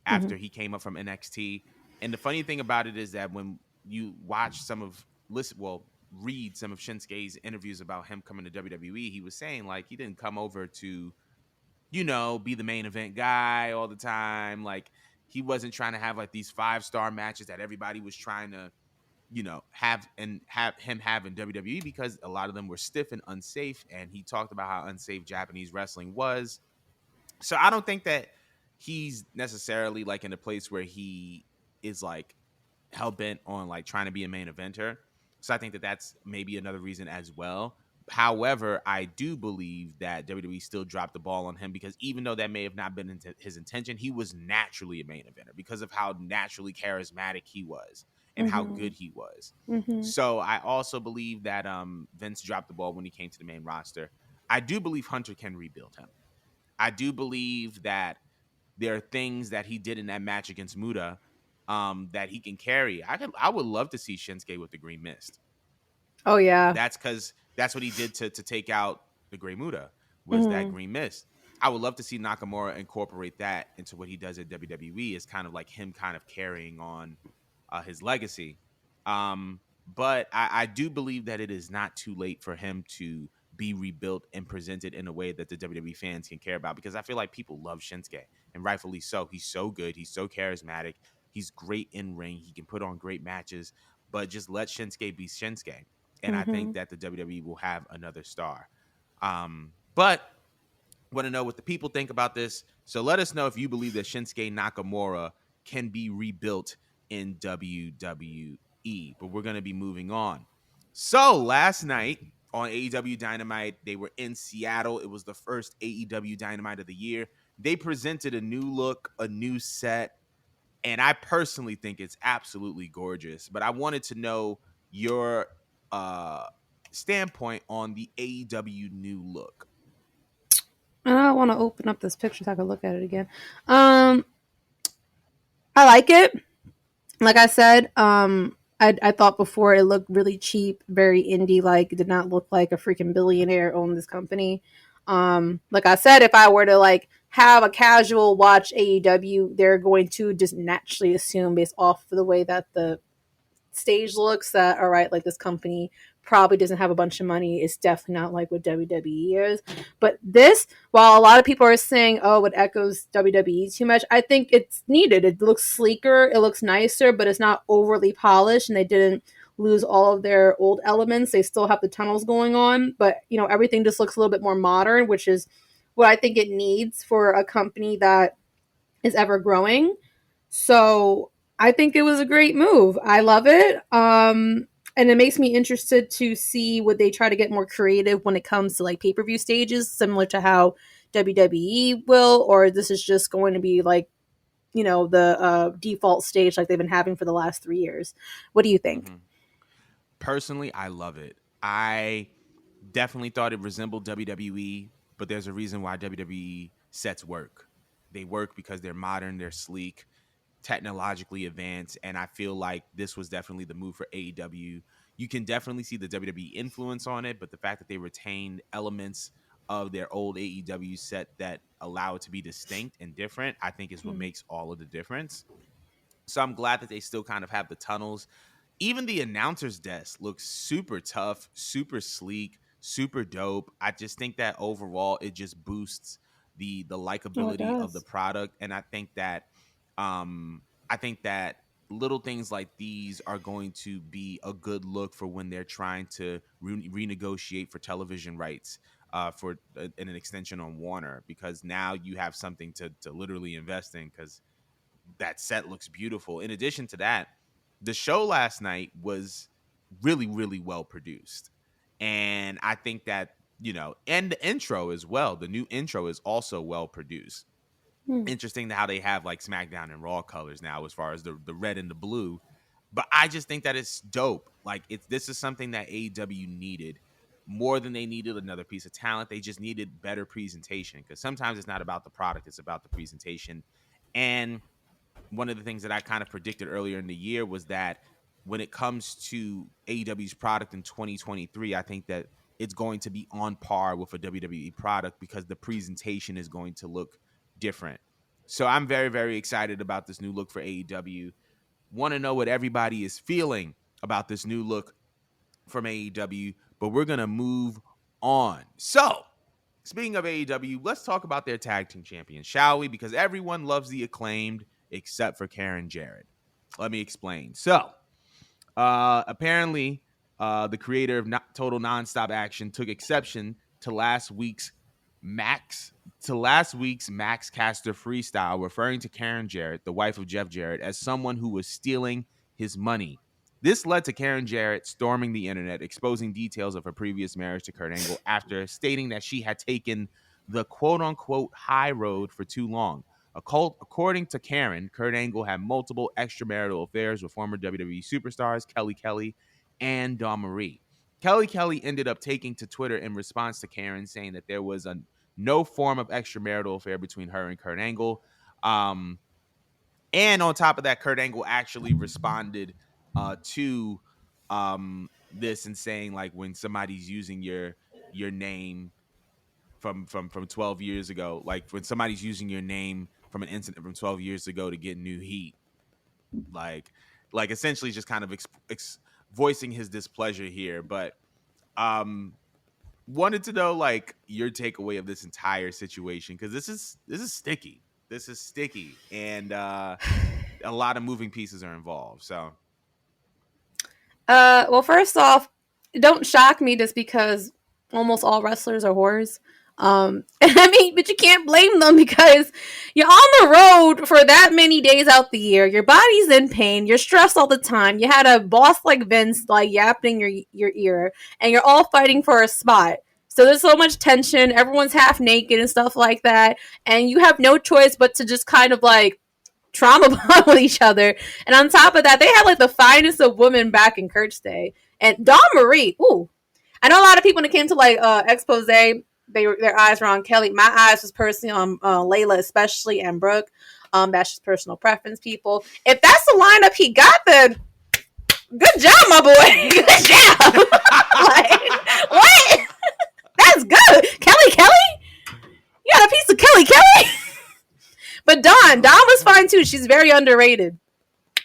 Mm-hmm. after he came up from NXT. And the funny thing about it is that when you watch read some of Shinsuke's interviews about him coming to WWE, he was saying like he didn't come over to, be the main event guy all the time. Like he wasn't trying to have like these 5-star matches that everybody was trying to, have him have in WWE because a lot of them were stiff and unsafe. And he talked about how unsafe Japanese wrestling was. So I don't think that he's necessarily like in a place where he is like hell bent on like trying to be a main eventer. So I think that that's maybe another reason as well. However, I do believe that WWE still dropped the ball on him because even though that may have not been his intention, he was naturally a main eventer because of how naturally charismatic he was and how Mm-hmm. good he was. Mm-hmm. So I also believe that Vince dropped the ball when he came to the main roster. I do believe Hunter can rebuild him. I do believe that there are things that he did in that match against Muda that he can carry. I would love to see Shinsuke with the Green Mist. Oh yeah. That's because that's what he did to take out the Grey Muda was that Mm-hmm. Green Mist. I would love to see Nakamura incorporate that into what he does at WWE. Is kind of like him kind of carrying on his legacy. But I do believe that it is not too late for him to be rebuilt and presented in a way that the WWE fans can care about because I feel like people love Shinsuke and rightfully so. He's so good. He's so charismatic. He's great in ring. He can put on great matches, but just let Shinsuke be Shinsuke. And I think Mm-hmm. that the WWE will have another star. But want to know what the people think about this. So let us know if you believe that Shinsuke Nakamura can be rebuilt in WWE. But we're going to be moving on. So last night on AEW Dynamite, they were in Seattle. It was the first AEW Dynamite of the year. They presented a new look, a new set, and I personally think it's absolutely gorgeous. But I wanted to know your uh standpoint on the AEW new look. I want to open up this picture so I can look at it again. Um, I like it. Like I said, I thought before it looked really cheap, very indie like. It did not look like a freaking billionaire owned this company. Like I said, if I were to like have a casual watch AEW, they're going to just naturally assume based off of the way that the stage looks that all right, like this company probably doesn't have a bunch of money. It's definitely not like what WWE is. But this, while a lot of people are saying, oh, it echoes WWE too much, I think it's needed. It looks sleeker, it looks nicer, but it's not overly polished, and they didn't lose all of their old elements. They still have the tunnels going on, but everything just looks a little bit more modern, which is what I think it needs for a company that is ever growing. So I think it was a great move. I love it. And it makes me interested to see would they try to get more creative when it comes to like pay per view stages, similar to how WWE will, or this is just going to be like the default stage like they've been having for the last 3 years. What do you think? Hmm. Personally, I love it. I definitely thought it resembled WWE, but there's a reason why WWE sets work. They work because they're modern, they're sleek, technologically advanced, and I feel like this was definitely the move for AEW. You can definitely see the WWE influence on it, but the fact that they retained elements of their old AEW set that allow it to be distinct and different, I think is what Hmm. makes all of the difference. So I'm glad that they still kind of have the tunnels. Even the announcer's desk looks super tough, super sleek, super dope. I just think that overall it just boosts the Oh, it likability of the does. product, and I think that little things like these are going to be a good look for when they're trying to renegotiate for television rights for an extension on Warner, because now you have something to literally invest in, because that set looks beautiful. In addition to that, the show last night was really, really well produced. And I think that, and the intro as well. The new intro is also well produced. Hmm. Interesting how they have like SmackDown and Raw colors now as far as the red and the blue. But I just think that it's dope. Like this is something that AEW needed more than they needed another piece of talent. They just needed better presentation, because sometimes it's not about the product, it's about the presentation. And one of the things that I kind of predicted earlier in the year was that when it comes to AEW's product in 2023, I think that it's going to be on par with a WWE product because the presentation is going to look different. So I'm very, very excited about this new look for AEW. Want to know what everybody is feeling about this new look from AEW, but we're going to move on. So, speaking of AEW, let's talk about their tag team champions, shall we? Because everyone loves the Acclaimed except for Karen Jarrett. Let me explain. So, apparently, the creator of Total Nonstop Action took exception to Max last week's Max Caster freestyle, referring to Karen Jarrett, the wife of Jeff Jarrett, as someone who was stealing his money. This led to Karen Jarrett storming the internet, exposing details of her previous marriage to Kurt Angle after stating that she had taken the quote unquote high road for too long. According to Karen, Kurt Angle had multiple extramarital affairs with former WWE superstars Kelly Kelly and Dawn Marie. Kelly Kelly ended up taking to Twitter in response to Karen, saying that there was no form of extramarital affair between her and Kurt Angle. Um, and on top of that, Kurt Angle actually responded to this and saying, like, when somebody's using your name from 12 years ago, like when somebody's using your name from an incident from 12 years ago to get new heat, like essentially just kind of voicing his displeasure here. But um wanted to know like your takeaway of this entire situation, because this is sticky. This is sticky, and a lot of moving pieces are involved. So Well, first off, don't shock me just because almost all wrestlers are whores. I mean, but you can't blame them because you're on the road for that many days out the year. Your body's in pain. You're stressed all the time. You had a boss like Vince like yapping your ear, and you're all fighting for a spot. So there's so much tension. Everyone's half naked and stuff like that, and you have no choice but to just kind of like trauma bond with each other. And on top of that, they had like the finest of women back in Kurt's day. And Dawn Marie, ooh, I know a lot of people when it came to like expose, their eyes were on Kelly. My eyes was personally on Layla, especially, and Brooke. That's just personal preference, people. If that's the lineup he got, then good job, my boy. Good job. Like, what? That's good. Kelly Kelly? You got a piece of Kelly Kelly? But Dawn oh was fine man. too. She's very underrated.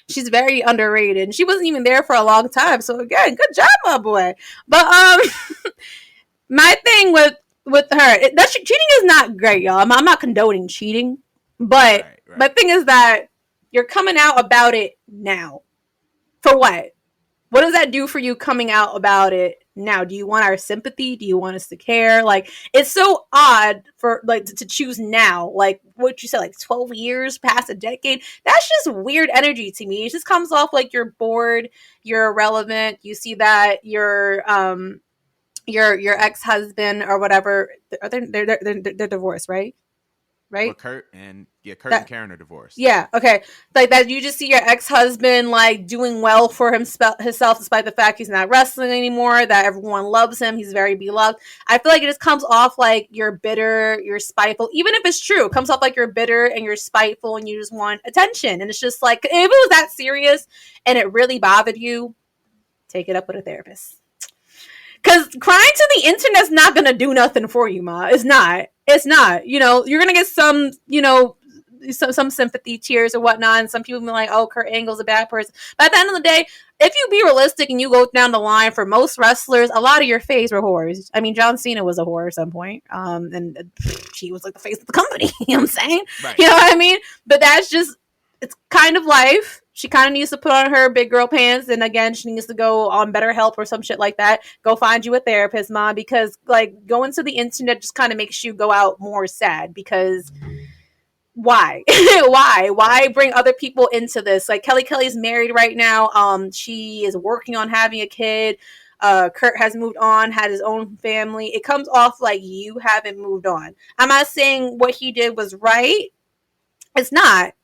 She's very underrated. And she wasn't even there for a long time. So again, good job, my boy. But my thing with her, cheating is not great, y'all. I'm not condoning cheating, but Right, my right. thing is that you're coming out about it now. For what? What does that do for you coming out about it now? Do you want our sympathy? Do you want us to care? Like, it's so odd for like to choose now. Like what you said, like 12 years past a decade. That's just weird energy to me. It just comes off like you're bored, you're irrelevant. You see that your ex husband or whatever. They're divorced, right? right? Well, Kurt and That Karen are divorced. Yeah, okay. Like that you just see your ex-husband like doing well for himself despite the fact he's not wrestling anymore, that everyone loves him, he's very beloved. I feel like it just comes off like you're bitter, you're spiteful. Even if it's true, it comes off like you're bitter and you're spiteful and you just want attention. And it's just like if it was that serious and it really bothered you, take it up with a therapist. Cause crying to the internet's not gonna do nothing for you, ma. It's not. It's not. You know, you're gonna get some, some sympathy tears or whatnot, and some people be like, "Oh, Kurt Angle's a bad person." But at the end of the day, if you be realistic and you go down the line for most wrestlers, a lot of your faves were whores. I mean, John Cena was a whore at some point, and he was like the face of the company. You know what I'm saying? Right. You know what I mean? But that's just it's kind of life. She kind of needs to put on her big girl pants, and again, she needs to go on BetterHelp or some shit like that. Go find you a therapist, mom, because like going to the internet just kind of makes you go out more sad. Because why, why Right. bring other people into this? Like Kelly's married right now. She is working on having a kid. Kurt has moved on, had his own family. It comes off like you haven't moved on. I'm not saying what he did was right. It's not,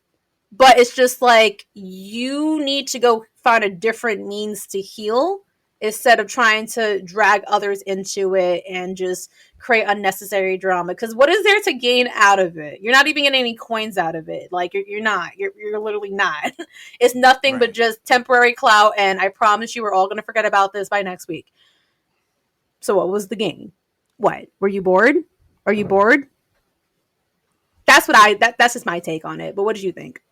but it's just like you need to go find a different means to heal instead of trying to drag others into it and just create unnecessary drama. Because what is there to gain out of it? You're not even getting any coins out of it. Like you're not. You're literally not. It's nothing but Right. just temporary clout. And I promise you, we're all gonna forget about this by next week. So what was the gain? What were you bored? Are you bored? That's just my take on it. But what did you think?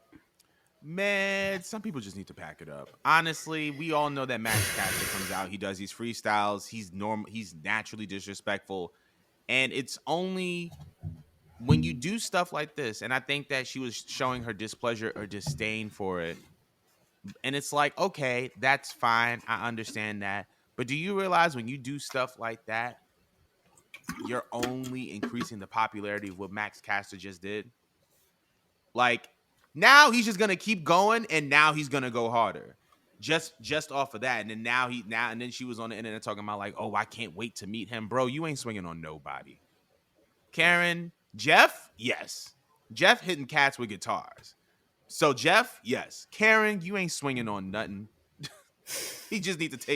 Man, some people just need to pack it up. Honestly, we all know that Max Caster comes out. He does these freestyles. He's normal. He's naturally disrespectful, and it's only when you do stuff like this. And I think that she was showing her displeasure or disdain for it. And it's like, okay, that's fine. I understand that. But do you realize when you do stuff like that, you're only increasing the popularity of what Max Caster just did? Like now he's just gonna keep going, and now he's gonna go harder, just off of that. And then now and then she was on the internet talking about like, oh, I can't wait to meet him, bro. You ain't swinging on nobody. Karen, Jeff, yes, Jeff hitting cats with guitars. So Jeff, yes. Karen, you ain't swinging on nothing. You just need to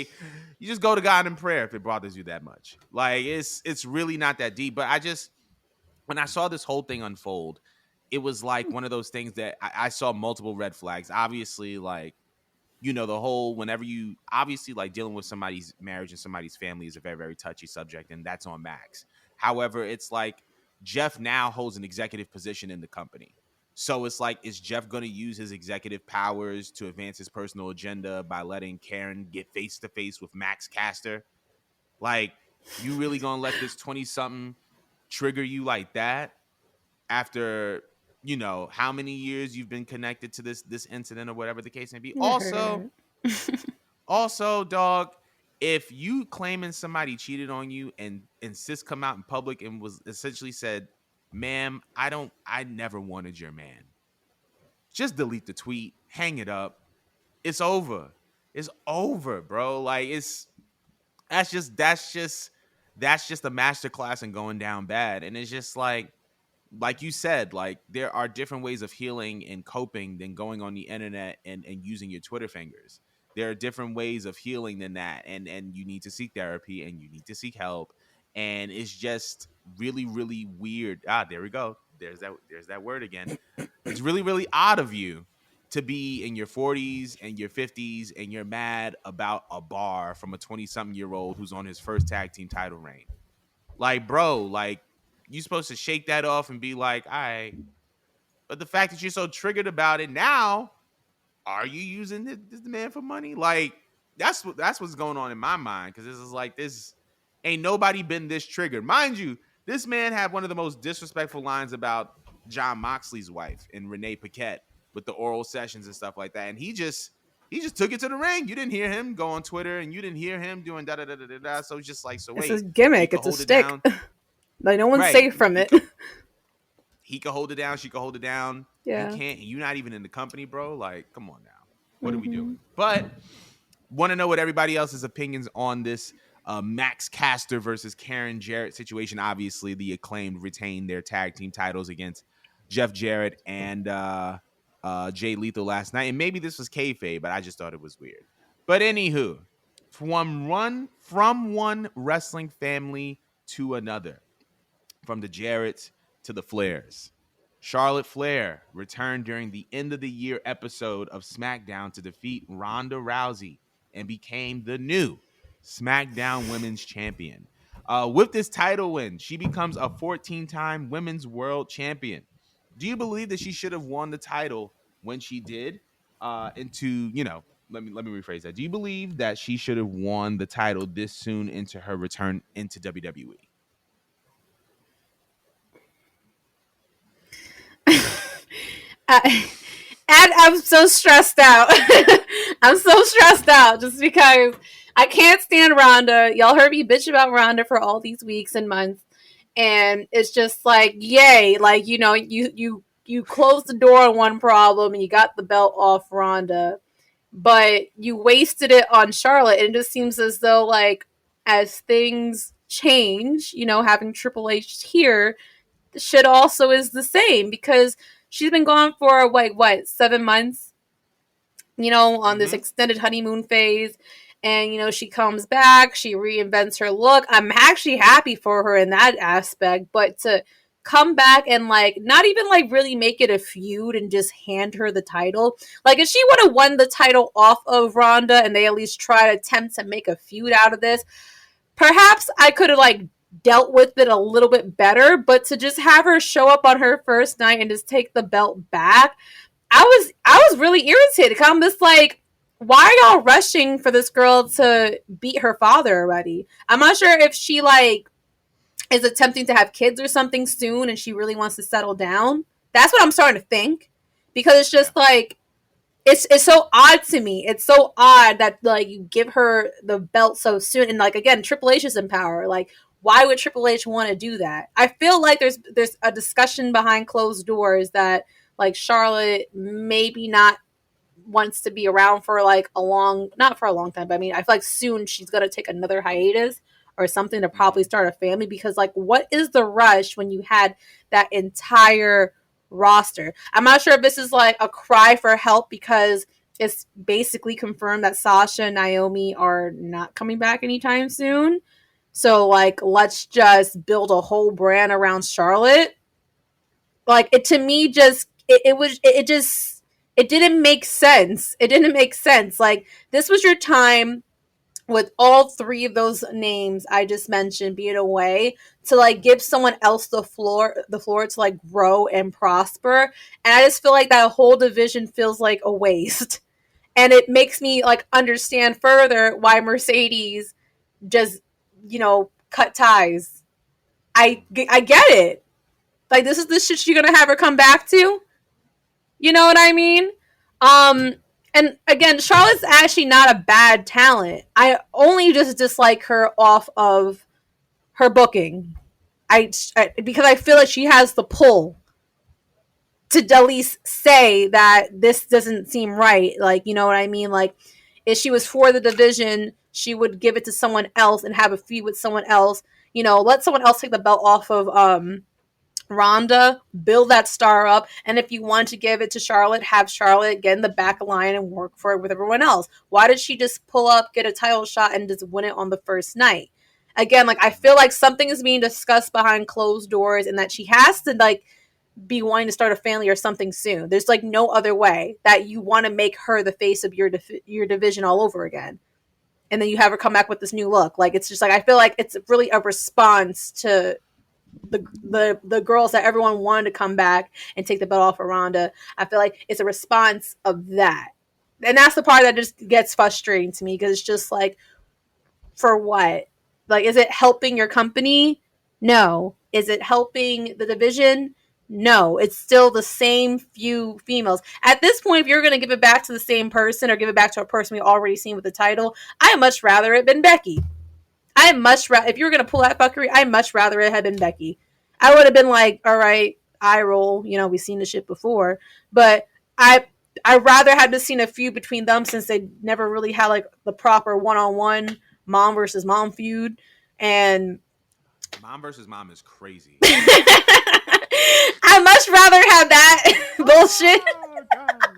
you just go to God in prayer if it bothers you that much. Like it's really not that deep. But when I saw this whole thing unfold, it was like one of those things that I saw multiple red flags. Obviously, like, the whole whenever you obviously like dealing with somebody's marriage and somebody's family is a very, very touchy subject, and that's on Max. However, it's like Jeff now holds an executive position in the company. So it's like, is Jeff going to use his executive powers to advance his personal agenda by letting Karen get face to face with Max Caster? Like, you really going to let this 20 something trigger you like that after how many years you've been connected to this incident or whatever the case may be? It Also, hurt. dog, if you claiming somebody cheated on you and sis come out in public and was essentially said, ma'am, I never wanted your man, just delete the tweet, hang it up. It's over, bro. Like that's just a masterclass in going down bad. And it's just like you said, like there are different ways of healing and coping than going on the internet and using your Twitter fingers. There are different ways of healing than that, and you need to seek therapy and you need to seek help. And it's just really, really weird. There we go. There's that word again. It's really, really odd of you to be in your 40s and your 50s and you're mad about a bar from a 20-something-year-old who's on his first tag team title reign. Like, bro, like you supposed to shake that off and be like, all right. But the fact that you're so triggered about it now, are you using this man for money? Like, that's what's going on in my mind. Cause this is like, this ain't nobody been this triggered. Mind you, this man had one of the most disrespectful lines about John Moxley's wife and Renee Paquette with the oral sessions and stuff like that. And he just took it to the ring. You didn't hear him go on Twitter and you didn't hear him doing da da da da da da. So it's just like, so It's a wait, he gimmick. could It's a hold it stick. down. Like no one's Right. safe from it. He could hold it down. She could hold it down. You Yeah. can't. You're not even in the company, bro. Like, come on now. What are we Mm-hmm. doing? But want to know what everybody else's opinions on this Max Caster versus Karen Jarrett situation. Obviously, the Acclaimed retained their tag team titles against Jeff Jarrett and Jay Lethal last night, and maybe this was kayfabe, but I just thought it was weird. But anywho, from one wrestling family to another, from the Jarretts to the Flairs. Charlotte Flair returned during the end of the year episode of SmackDown to defeat Ronda Rousey and became the new SmackDown Women's Champion. With this title win, she becomes a 14-time Women's World Champion. Do you believe that she should have won the title when she did? Let me rephrase that. Do you believe that she should have won the title this soon into her return into WWE? I, and I'm so stressed out. I'm so stressed out just because I can't stand Rhonda. Y'all heard me bitch about Rhonda for all these weeks and months, and it's just like, yay! Like, you closed the door on one problem and you got the belt off Rhonda, but you wasted it on Charlotte. And it just seems as though, like, as things change, having Triple H here, the shit also is the same because she's been gone for like what 7 months, on this Mm-hmm. extended honeymoon phase. And, she comes back, she reinvents her look. I'm actually happy for her in that aspect, but to come back and like not even like really make it a feud and just hand her the title. Like if she would have won the title off of Ronda and they at least try to attempt to make a feud out of this, perhaps I could have like dealt with it a little bit better, but to just have her show up on her first night and just take the belt back, I was really irritated. I'm just like, why are y'all rushing for this girl to beat her father already? I'm not sure if she like is attempting to have kids or something soon and she really wants to settle down. That's what I'm starting to think. Because it's Yeah. just like it's so odd to me. It's so odd that like you give her the belt so soon, and like again, Triple H is in power. Like, why would Triple H want to do that? I feel like there's a discussion behind closed doors that like Charlotte maybe not wants to be around for like not for a long time, but I mean, I feel like soon she's gonna take another hiatus or something to probably Mm-hmm. start a family because like what is the rush when you had that entire roster? I'm not sure if this is like a cry for help because it's basically confirmed that Sasha and Naomi are not coming back anytime soon. So like let's just build a whole brand around Charlotte. Like it to me just it just it didn't make sense. It didn't make sense. Like this was your time with all three of those names I just mentioned being away to like give someone else the floor to like grow and prosper. And I just feel like that whole division feels like a waste. And it makes me like understand further why Mercedes just, cut ties. I get it. Like this is the shit you're gonna have her come back to. You know what I mean? Um, and again, Charlotte's actually not a bad talent. I only just dislike her off of her booking. Because I feel like she has the pull to at least say that this doesn't seem right. Like, you know what I mean? Like, if she was for the division, she would give it to someone else and have a feud with someone else. Let someone else take the belt off of Ronda, build that star up, and if you want to give it to Charlotte, have Charlotte get in the back line and work for it with everyone else. Why did she just pull up, get a title shot, and just win it on the first night? Again, like I feel like something is being discussed behind closed doors, and that she has to like be wanting to start a family or something soon. There's like no other way that you want to make her the face of your division all over again, and then you have her come back with this new look. Like it's just like I feel like it's really a response to the girls that everyone wanted to come back and take the belt off of Ronda. I feel like it's a response of that. And that's the part that just gets frustrating to me because it's just like, for what? Like, is it helping your company? No. Is it helping the division? No. It's still the same few females. At this point, if you're going to give it back to the same person or give it back to a person we already seen with the title, I much rather it been Becky. I much rather, if you were gonna pull that fuckery, I much rather it had been Becky. I would have been like, all right, eye roll. We've seen this shit before, but I rather had to seen a feud between them since they never really had like the proper one-on-one mom versus mom feud. And Mom versus mom is crazy. I I much rather have that bullshit, Oh God.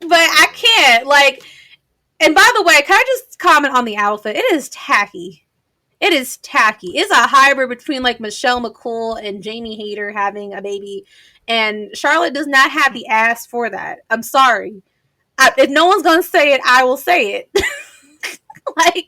but I Oh. can't. Like, and by the way, can I just comment on the outfit? It is tacky. It is tacky. It's a hybrid between like Michelle McCool and Jamie Hayter having a baby, and Charlotte does not have the ass for that. I'm sorry. If no one's gonna say it, I will say it. Like,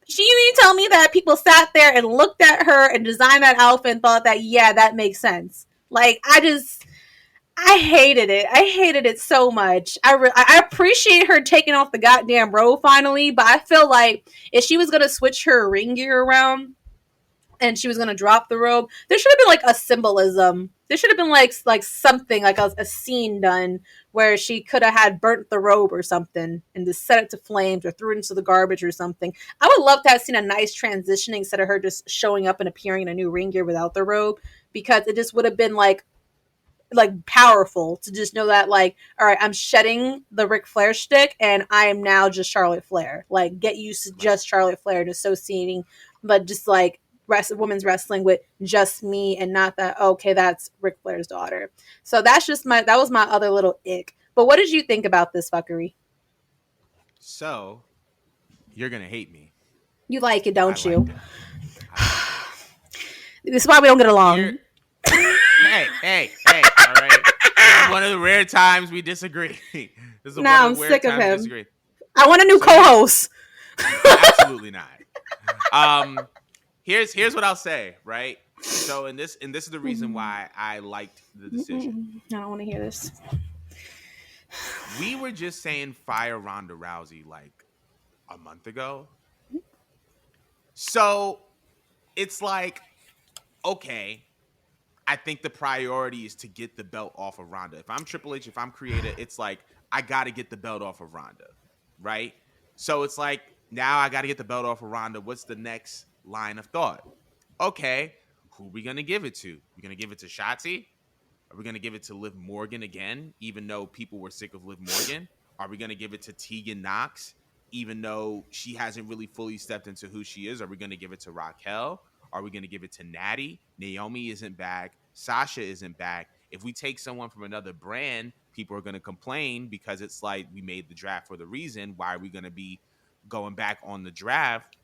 she you mean tell me that people sat there and looked at her and designed that outfit and thought that yeah, that makes sense. Like, I hated it. I hated it so much. I appreciate her taking off the goddamn robe finally, but I feel like if she was gonna switch her ring gear around and she was gonna drop the robe, there should have been like a symbolism. There should have been like something like a scene done where she could have had burnt the robe or something and just set it to flames or threw it into the garbage or something. I would love to have seen a nice transitioning instead of her just showing up and appearing in a new ring gear without the robe, because it just would have been like powerful to just know that, like, all right, I'm shedding the Ric Flair shtick and I am now just Charlotte Flair. Like, get used to Right. just Charlotte Flair and associating, but just like women's wrestling with just me and not that okay, that's Ric Flair's daughter. So that's just that was my other little ick. But what did you think about this fuckery? So you're gonna hate me. You like it, I don't you? liked it. I liked it. This is why we don't get Here, along. hey. All right. This is one of the rare times we disagree. This is one Now of I'm the rare sick of times we him. disagree. I want a new So here's co-host. absolutely not. Um, here's what I'll say. Right. So and this is the reason why I liked the decision. I don't want to hear this. We were just saying fire Ronda Rousey like a month ago. So it's like, okay, I think the priority is to get the belt off of Ronda. If I'm Triple H, if I'm creator, it's like I got to get the belt off of Ronda, right? So it's like now I got to get the belt off of Ronda. What's the next line of thought? Okay, who are we gonna give it to? We gonna give it to Shotzi? Are we gonna give it to Liv Morgan again, even though people were sick of Liv Morgan? Are we gonna give it to Tegan Knox, even though she hasn't really fully stepped into who she is? Are we gonna give it to Raquel? Are we gonna give it to Natty? Naomi isn't back. Sasha isn't back. If we take someone from another brand, people are gonna complain because it's like we made the draft for the reason. Why are we gonna be going back on the draft?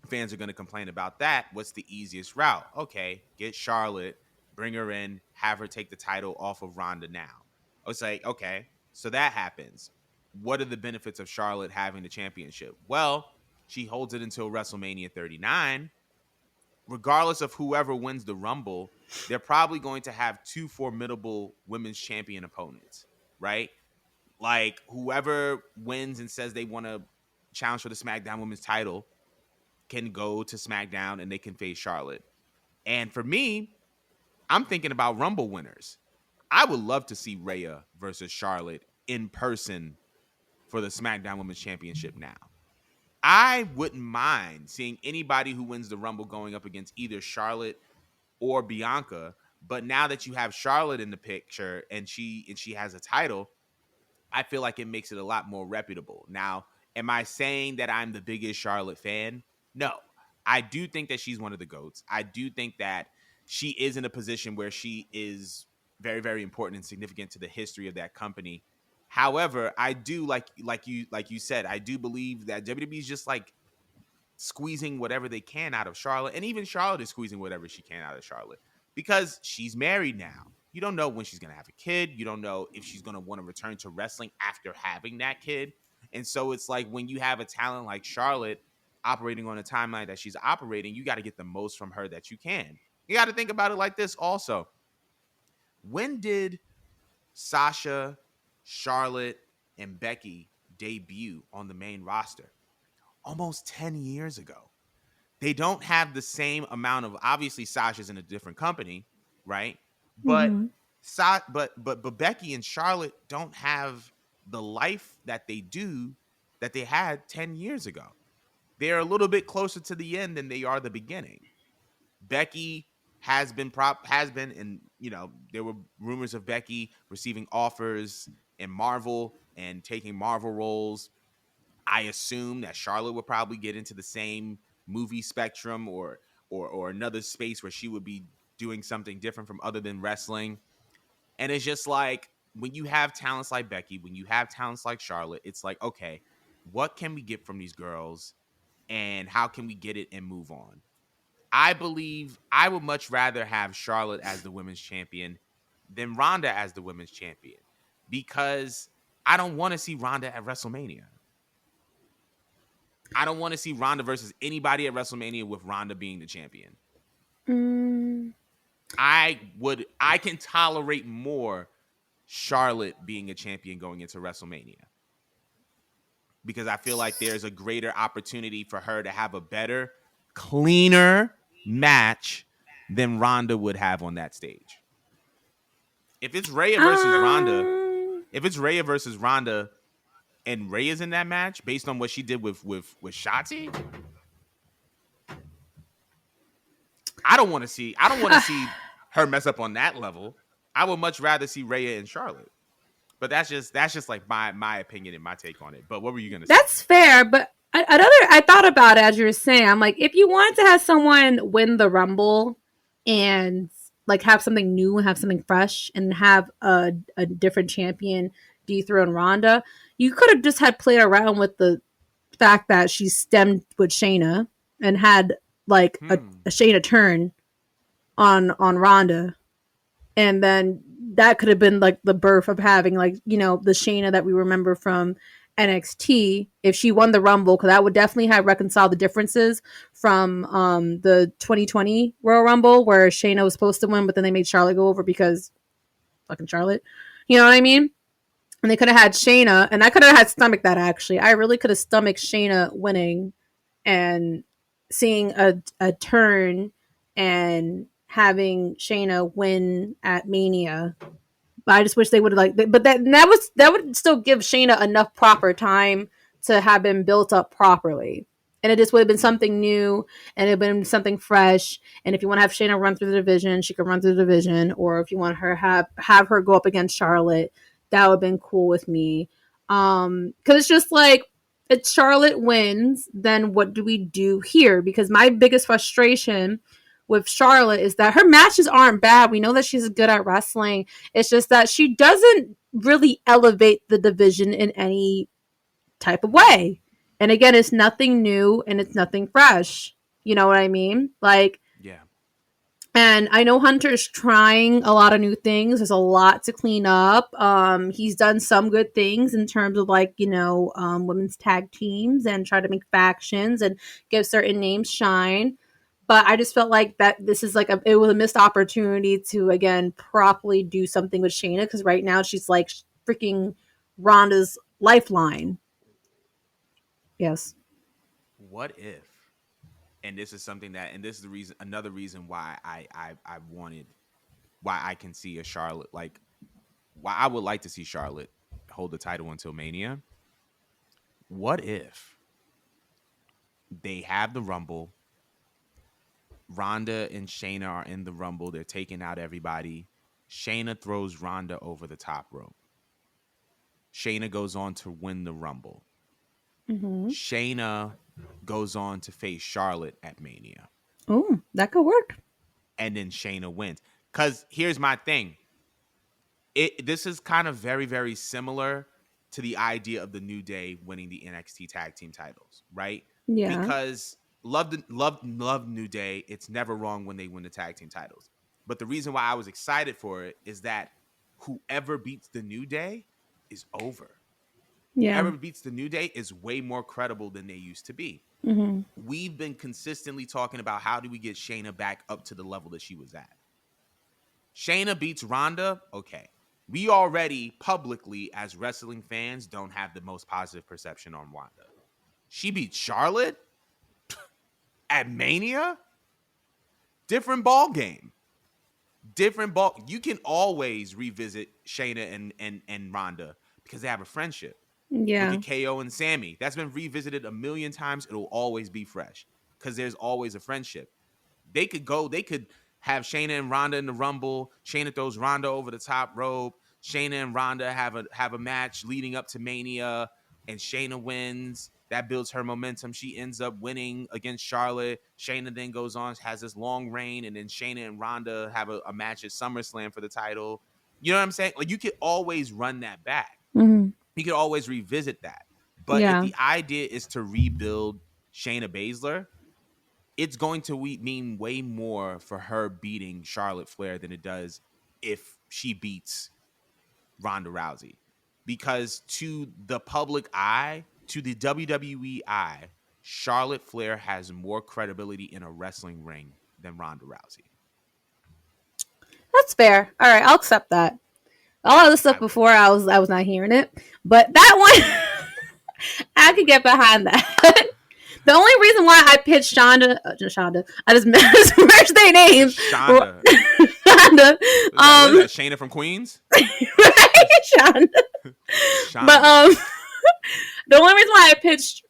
Fans are going to complain about that. What's the easiest route? Okay, get Charlotte, bring her in, have her take the title off of Ronda now. I was like, okay, so that happens. What are the benefits of Charlotte having the championship? Well, she holds it until WrestleMania 39. Regardless of whoever wins the Rumble, they're probably going to have two formidable women's champion opponents, right? Like whoever wins and says they want to challenge for the SmackDown Women's title can go to SmackDown and they can face Charlotte. And for me, I'm thinking about Rumble winners. I would love to see Rhea versus Charlotte in person for the SmackDown Women's Championship now. I wouldn't mind seeing anybody who wins the Rumble going up against either Charlotte or Bianca. But now that you have Charlotte in the picture and she has a title, I feel like it makes it a lot more reputable. Now, am I saying that I'm the biggest Charlotte fan? No. I do think that she's one of the GOATs. I do think that she is in a position where she is very, very important and significant to the history of that company. However, I do like you said, I do believe that WWE is just like squeezing whatever they can out of Charlotte. And even Charlotte is squeezing whatever she can out of Charlotte because she's married now. You don't know when she's going to have a kid. You don't know if she's going to want to return to wrestling after having that kid. And so it's like when you have a talent like Charlotte operating on a timeline that she's operating, you got to get the most from her that you can. You got to think about it like this also. When did Sasha, Charlotte, and Becky debut on the main roster? Almost 10 years ago. They don't have the same amount of, obviously Sasha's in a different company, right? But Mm-hmm. but Becky and Charlotte don't have the life that they had 10 years ago. They're a little bit closer to the end than they are the beginning. Becky has been and there were rumors of Becky receiving offers in Marvel and taking Marvel roles. I assume that Charlotte would probably get into the same movie spectrum or another space where she would be doing something different from other than wrestling. And it's just like when you have talents like Becky, when you have talents like Charlotte, it's like, okay, what can we get from these girls and how can we get it and move on? I believe I would much rather have Charlotte as the women's champion than Ronda as the women's champion because I don't want to see Ronda at WrestleMania. I don't want to see Ronda versus anybody at WrestleMania with Ronda being the champion. Mm. I can tolerate more Charlotte being a champion going into WrestleMania because I feel like there's a greater opportunity for her to have a better, cleaner match than Ronda would have on that stage. If it's Rhea versus Ronda, if it's Rhea versus Ronda and Rhea's in that match based on what she did with Shotzi, I don't want to see her mess up on that level. I would much rather see Rhea and Charlotte. But that's just like my opinion and my take on it. But what were you gonna say? That's fair, but I thought about it as you were saying. I'm like, if you wanted to have someone win the Rumble and like have something new and have something fresh and have a different champion dethrone Ronda, you could have just had played around with the fact that she stemmed with Shayna and had like a Shayna turn on Ronda, and then that could have been like the birth of having like, you know, the Shayna that we remember from NXT if she won the Rumble, because that would definitely have reconciled the differences from the 2020 Royal Rumble where Shayna was supposed to win, but then they made Charlotte go over because fucking Charlotte. You know what I mean? And they could have had Shayna, and I could have had stomach that actually. I really could have stomached Shayna winning and seeing a turn and having Shayna win at Mania. But I just wish they would have like. But that would still give Shayna enough proper time to have been built up properly, and it just would have been something new and it would have been something fresh. And if you want to have Shayna run through the division, she can run through the division, or if you want her have her go up against Charlotte, that would have been cool with me. Because it's just like if Charlotte wins, then what do we do here? Because my biggest frustration with Charlotte is that her matches aren't bad. We know that she's good at wrestling. It's just that she doesn't really elevate the division in any type of way. And again, it's nothing new and it's nothing fresh. You know what I mean? Like, yeah. And I know Hunter's trying a lot of new things. There's a lot to clean up. He's done some good things in terms of like, you know, women's tag teams and try to make factions and give certain names shine. But I just felt like that this is like it was a missed opportunity to again properly do something with Shayna, because right now she's like freaking Ronda's lifeline. Yes. What if? And this is something that, and this is the reason, another reason why I wanted, why I can see a Charlotte, like why I would like to see Charlotte hold the title until Mania. What if they have the Rumble? Ronda and Shayna are in the Rumble. They're taking out everybody. Shayna throws Ronda over the top rope. Shayna goes on to win the Rumble. Mm-hmm. Shayna goes on to face Charlotte at Mania. Oh, that could work. And then Shayna wins. Because here's my thing. This is kind of very, very similar to the idea of the New Day winning the NXT tag team titles, right? Yeah. Because love New Day. It's never wrong when they win the tag team titles. But the reason why I was excited for it is that whoever beats the New Day is over. Yeah. Whoever beats the New Day is way more credible than they used to be. Mm-hmm. We've been consistently talking about how do we get Shayna back up to the level that she was at. Shayna beats Ronda. Okay. We already publicly, as wrestling fans, don't have the most positive perception on Ronda. She beats Charlotte at Mania? Different ball game. Different ball. You can always revisit Shayna and Ronda because they have a friendship. Yeah. Look at KO and Sammy. That's been revisited a million times. It'll always be fresh because there's always a friendship. They could have Shayna and Ronda in the Rumble. Shayna throws Ronda over the top rope. Shayna and Ronda have a match leading up to Mania. and Shayna wins. That builds her momentum. She ends up winning against Charlotte. Shayna then goes on, has this long reign, and then Shayna and Ronda have a match at SummerSlam for the title. You know what I'm saying? Like, you could always run that back. Mm-hmm. You could always revisit that. But if Yeah. the idea is to rebuild Shayna Baszler, it's going to mean way more for her beating Charlotte Flair than it does if she beats Ronda Rousey. Because to the public eye, to the WWE eye, Charlotte Flair has more credibility in a wrestling ring than Ronda Rousey. That's fair. All right, I'll accept that. All of the stuff I before, I was not hearing it, but that one I could get behind that. The only reason why I pitched Shonda, I just merged their names. Shonda. Shonda, What is that? Shayna from Queens? right? Shonda. Shonda. But the only reason why I pitched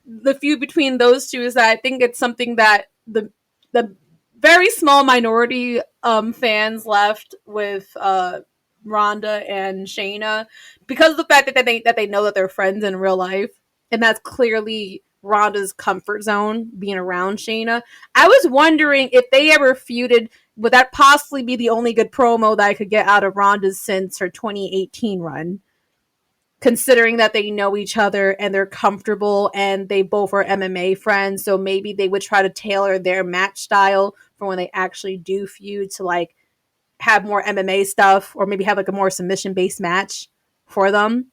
the feud between those two is that I think it's something that the very small minority fans left with Rhonda and Shayna, because of the fact that they know that they're friends in real life, and that's clearly Rhonda's comfort zone, being around Shayna. I was wondering if they ever feuded, would that possibly be the only good promo that I could get out of Rhonda since her 2018 run? Considering that they know each other and they're comfortable and they both are MMA friends, so maybe they would try to tailor their match style for when they actually do feud to like have more MMA stuff, or maybe have like a more submission based match for them.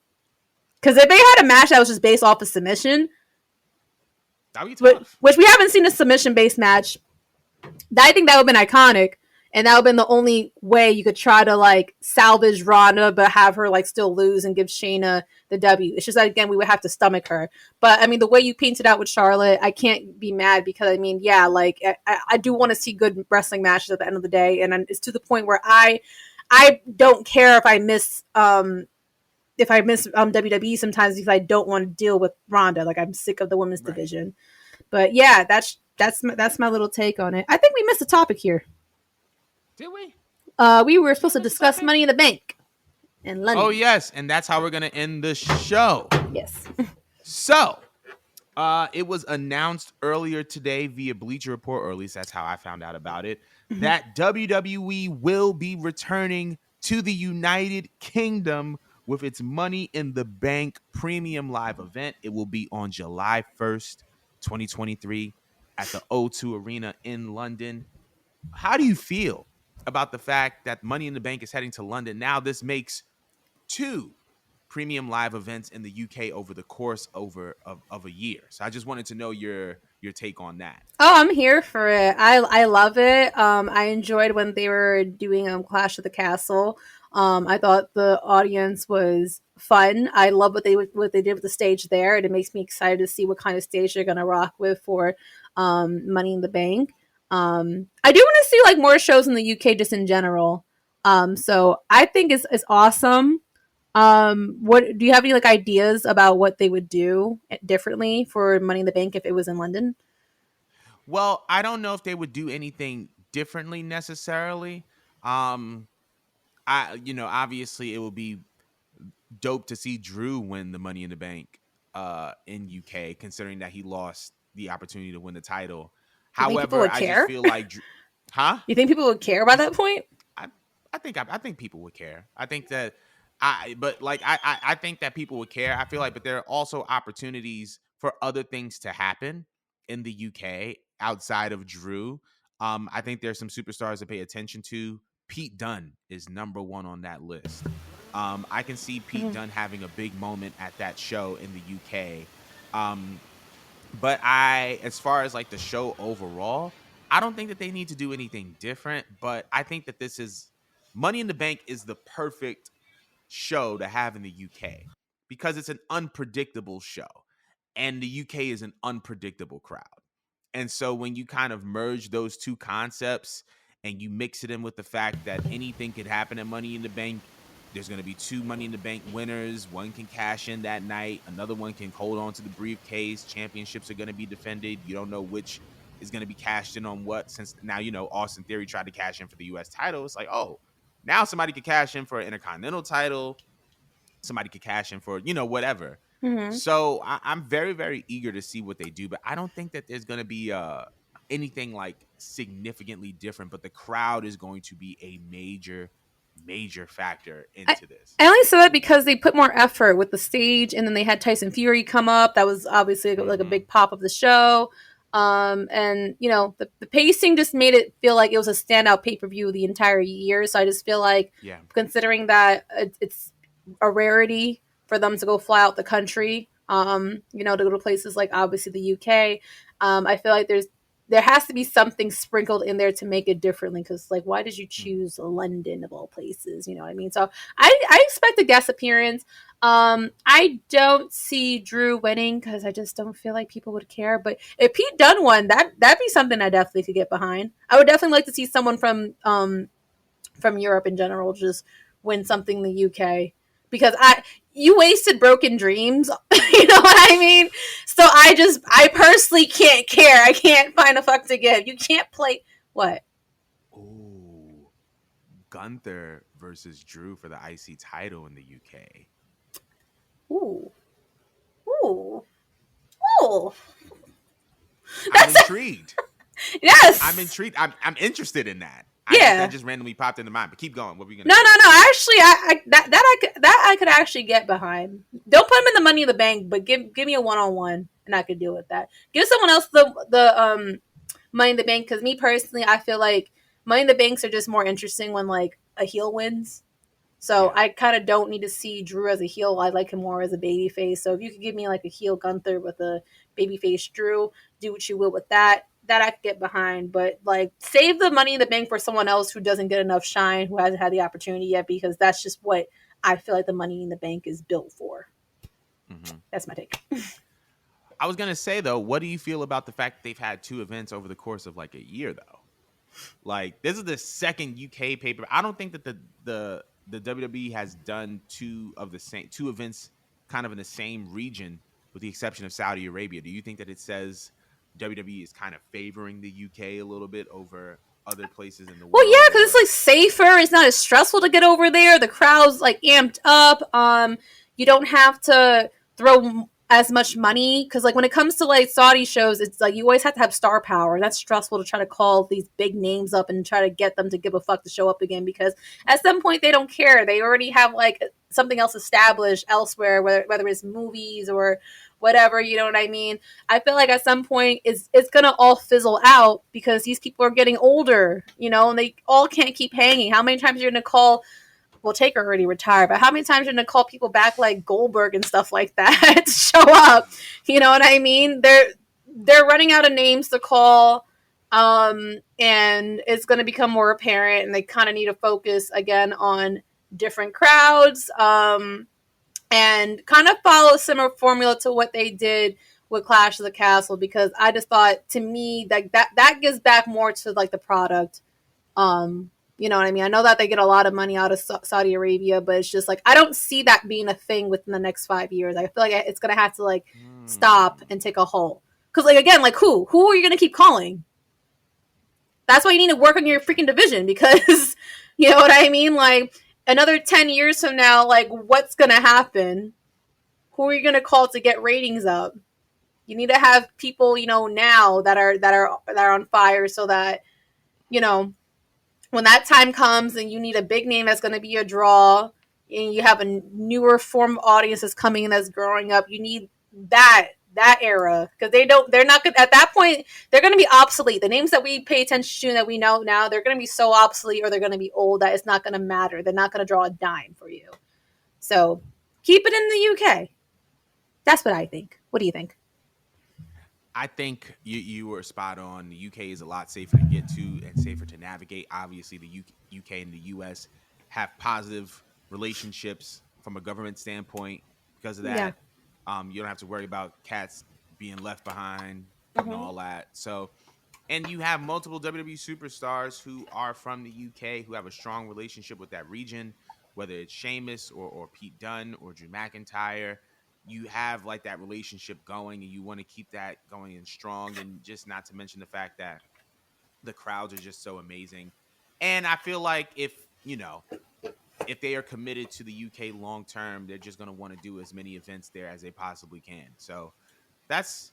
Because if they had a match that was just based off of submission, that'd be tough. which we haven't seen a submission based match, I think that would have been iconic. And that would have been the only way you could try to like salvage Ronda, but have her like still lose and give Shayna the W. It's just that, again, we would have to stomach her. But I mean, the way you painted out with Charlotte, I can't be mad, because I mean, yeah, like I do want to see good wrestling matches at the end of the day, and it's to the point where I don't care if I miss WWE sometimes, if I don't want to deal with Ronda. Like, I'm sick of the women's division. But yeah, that's my little take on it. I think we missed a topic here. Did we? We were supposed to discuss Money in the Bank in London. Oh, yes. And that's how we're going to end the show. Yes. So, it was announced earlier today via Bleacher Report, or at least that's how I found out about it, that WWE will be returning to the United Kingdom with its Money in the Bank premium live event. It will be on July 1st, 2023 at the O2 Arena in London. How do you feel about the fact that Money in the Bank is heading to London? Now this makes 2 premium live events in the UK over the course of a year. So I just wanted to know your take on that. Oh, I'm here for it. I love it. I enjoyed when they were doing Clash of the Castle. I thought the audience was fun. I love what they did with the stage there, and it makes me excited to see what kind of stage they're gonna rock with for Money in the Bank. I do want to see like more shows in the UK just in general. So I think it's awesome. What do you have any like ideas about what they would do differently for Money in the Bank if it was in London? Well, I don't know if they would do anything differently necessarily. Obviously it would be dope to see Drew win the Money in the Bank in UK, considering that he lost the opportunity to win the title. However, I just feel like, You think people would care by that point? I think people would care. I think that I think that people would care. I feel like, but there are also opportunities for other things to happen in the UK outside of Drew. I think there's some superstars to pay attention to. Pete Dunne is number 1 on that list. I can see Pete Dunne having a big moment at that show in the UK. But as far as like the show overall, I don't think that they need to do anything different. But I think that Money in the Bank is the perfect show to have in the UK because it's an unpredictable show, and the UK is an unpredictable crowd. And so when you kind of merge those two concepts and you mix it in with the fact that anything could happen at Money in the Bank, there's going to be 2 Money in the Bank winners. One can cash in that night. Another one can hold on to the briefcase. Championships are going to be defended. You don't know which is going to be cashed in on what, since now, Austin Theory tried to cash in for the U.S. title. It's like, oh, now somebody could cash in for an Intercontinental title. Somebody could cash in for, whatever. Mm-hmm. So I'm very, very eager to see what they do, but I don't think that there's going to be anything like significantly different. But the crowd is going to be a major, major factor I, into this. I only saw that because they put more effort with the stage, and then they had Tyson Fury come up. That was obviously like a Hmm. big pop of the show. And the pacing just made it feel like it was a standout pay per view the entire year. So I just feel like, Yeah. considering that it's a rarity for them to go fly out the country, to go to places like obviously the UK. I feel like there has to be something sprinkled in there to make it differently, because like, why did you Hmm. choose London of all places, you know what I mean? So I expect a guest appearance. I don't see Drew winning because I just don't feel like people would care, but if Pete Dunne won, that'd be something I definitely could get behind. I would definitely like to see someone from Europe in general just win something in the UK, because you wasted Broken Dreams, you know what I mean? So I personally can't care. I can't find a fuck to give. You can't play what? Ooh, Gunther versus Drew for the IC title in the UK. Ooh, ooh, ooh. I'm That's intrigued. I'm yes. intrigued. I'm interested in that. That Yeah. just randomly popped into mind. But keep going. What were you gonna No, say? no, no. Actually, I could actually get behind. Don't put him in the Money in the Bank, but give me a one on one, and I could deal with that. Give someone else the Money in the Bank, because me personally, I feel like Money in the Banks are just more interesting when like a heel wins. So Yeah. I kind of don't need to see Drew as a heel. I like him more as a baby face. So if you could give me like a heel Gunther with a baby face Drew, do what you will with that. That I could get behind. But like, save the Money in the Bank for someone else who doesn't get enough shine, who hasn't had the opportunity yet, because that's just what I feel like the Money in the Bank is built for. Hmm. That's my take. I was gonna say though, what do you feel about the fact that they've had two events over the course of like a year though? Like this is the second UK paper. I don't think that the WWE has done two events kind of in the same region, with the exception of Saudi Arabia. Do you think that it says WWE is kind of favoring the UK a little bit over other places in the Well, yeah, world, because it's or like safer. It's not as stressful to get over there. The crowd's like amped up. You don't have to throw as much money, because like when it comes to like Saudi shows, it's like you always have to have star power. That's stressful to try to call these big names up and try to get them to give a fuck to show up again, because at some point they don't care. They already have like something else established elsewhere, whether it's movies or whatever. You know what I mean? I feel like at some point it's gonna all fizzle out, because these people are getting older, and they all can't keep hanging. How many times you're gonna call? Well, Taker already retired, but how many times you're gonna call people back like Goldberg and stuff like that to show up? You know what I mean? They're running out of names to call, and it's gonna become more apparent, and they kind of need to focus again on different crowds. And kind of follow a similar formula to what they did with Clash of the Castle, because I just thought, to me, that gives back more to like the product. You know what I mean? I know that they get a lot of money out of Saudi Arabia, but it's just like I don't see that being a thing within the next 5 years. I feel like it's gonna have to like stop hmm. and take a halt. Because like, again, like who are you gonna keep calling? That's why you need to work on your freaking division, because you know what I mean? Like, another 10 years from now, like, what's gonna happen? Who are you going to call to get ratings up? You need to have people, now that are on fire, so that, you know when that time comes and you need a big name that's going to be a draw, and you have a newer form of audience that's coming in, that's growing up. You need that era, because they're not good at that point. They're going to be obsolete. The names that we pay attention to, that we know now, they're going to be so obsolete, or they're going to be old, that it's not going to matter. They're not going to draw a dime for you. So keep it in the UK. That's what I think. What do you think? I think you were spot on. The UK is a lot safer to get to and safer to navigate. Obviously, the UK and the US have positive relationships from a government standpoint because of Yeah. that. You don't have to worry about cats being left behind and Mm-hmm. all that. So, and you have multiple WWE superstars who are from the UK who have a strong relationship with that region, whether it's Sheamus or Pete Dunne or Drew McIntyre. You have like that relationship going, and you want to keep that going and strong. And just not to mention the fact that the crowds are just so amazing. And I feel like if, if they are committed to the UK long term, they're just going to want to do as many events there as they possibly can. So that's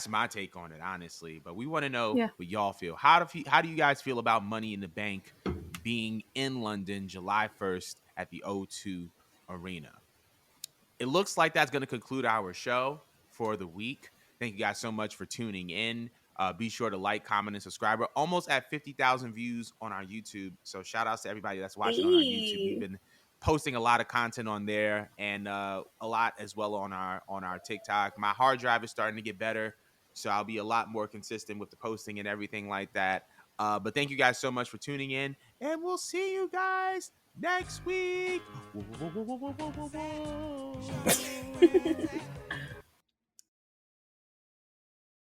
my take on it, honestly. But we want to know Yeah. what y'all feel. How do you guys feel about Money in the Bank being in London July 1st at the O2 Arena? It looks like that's going to conclude our show for the week. Thank you guys so much for tuning in. Be sure to like, comment, and subscribe. We're almost at 50,000 views on our YouTube. So shout outs to everybody that's watching on our YouTube. We've Hey. been posting a lot of content on there and a lot as well on our TikTok. My hard drive is starting to get better, so I'll be a lot more consistent with the posting and everything like that. But thank you guys so much for tuning in, and we'll see you guys next week. Whoa, whoa, whoa, whoa, whoa, whoa, whoa, whoa.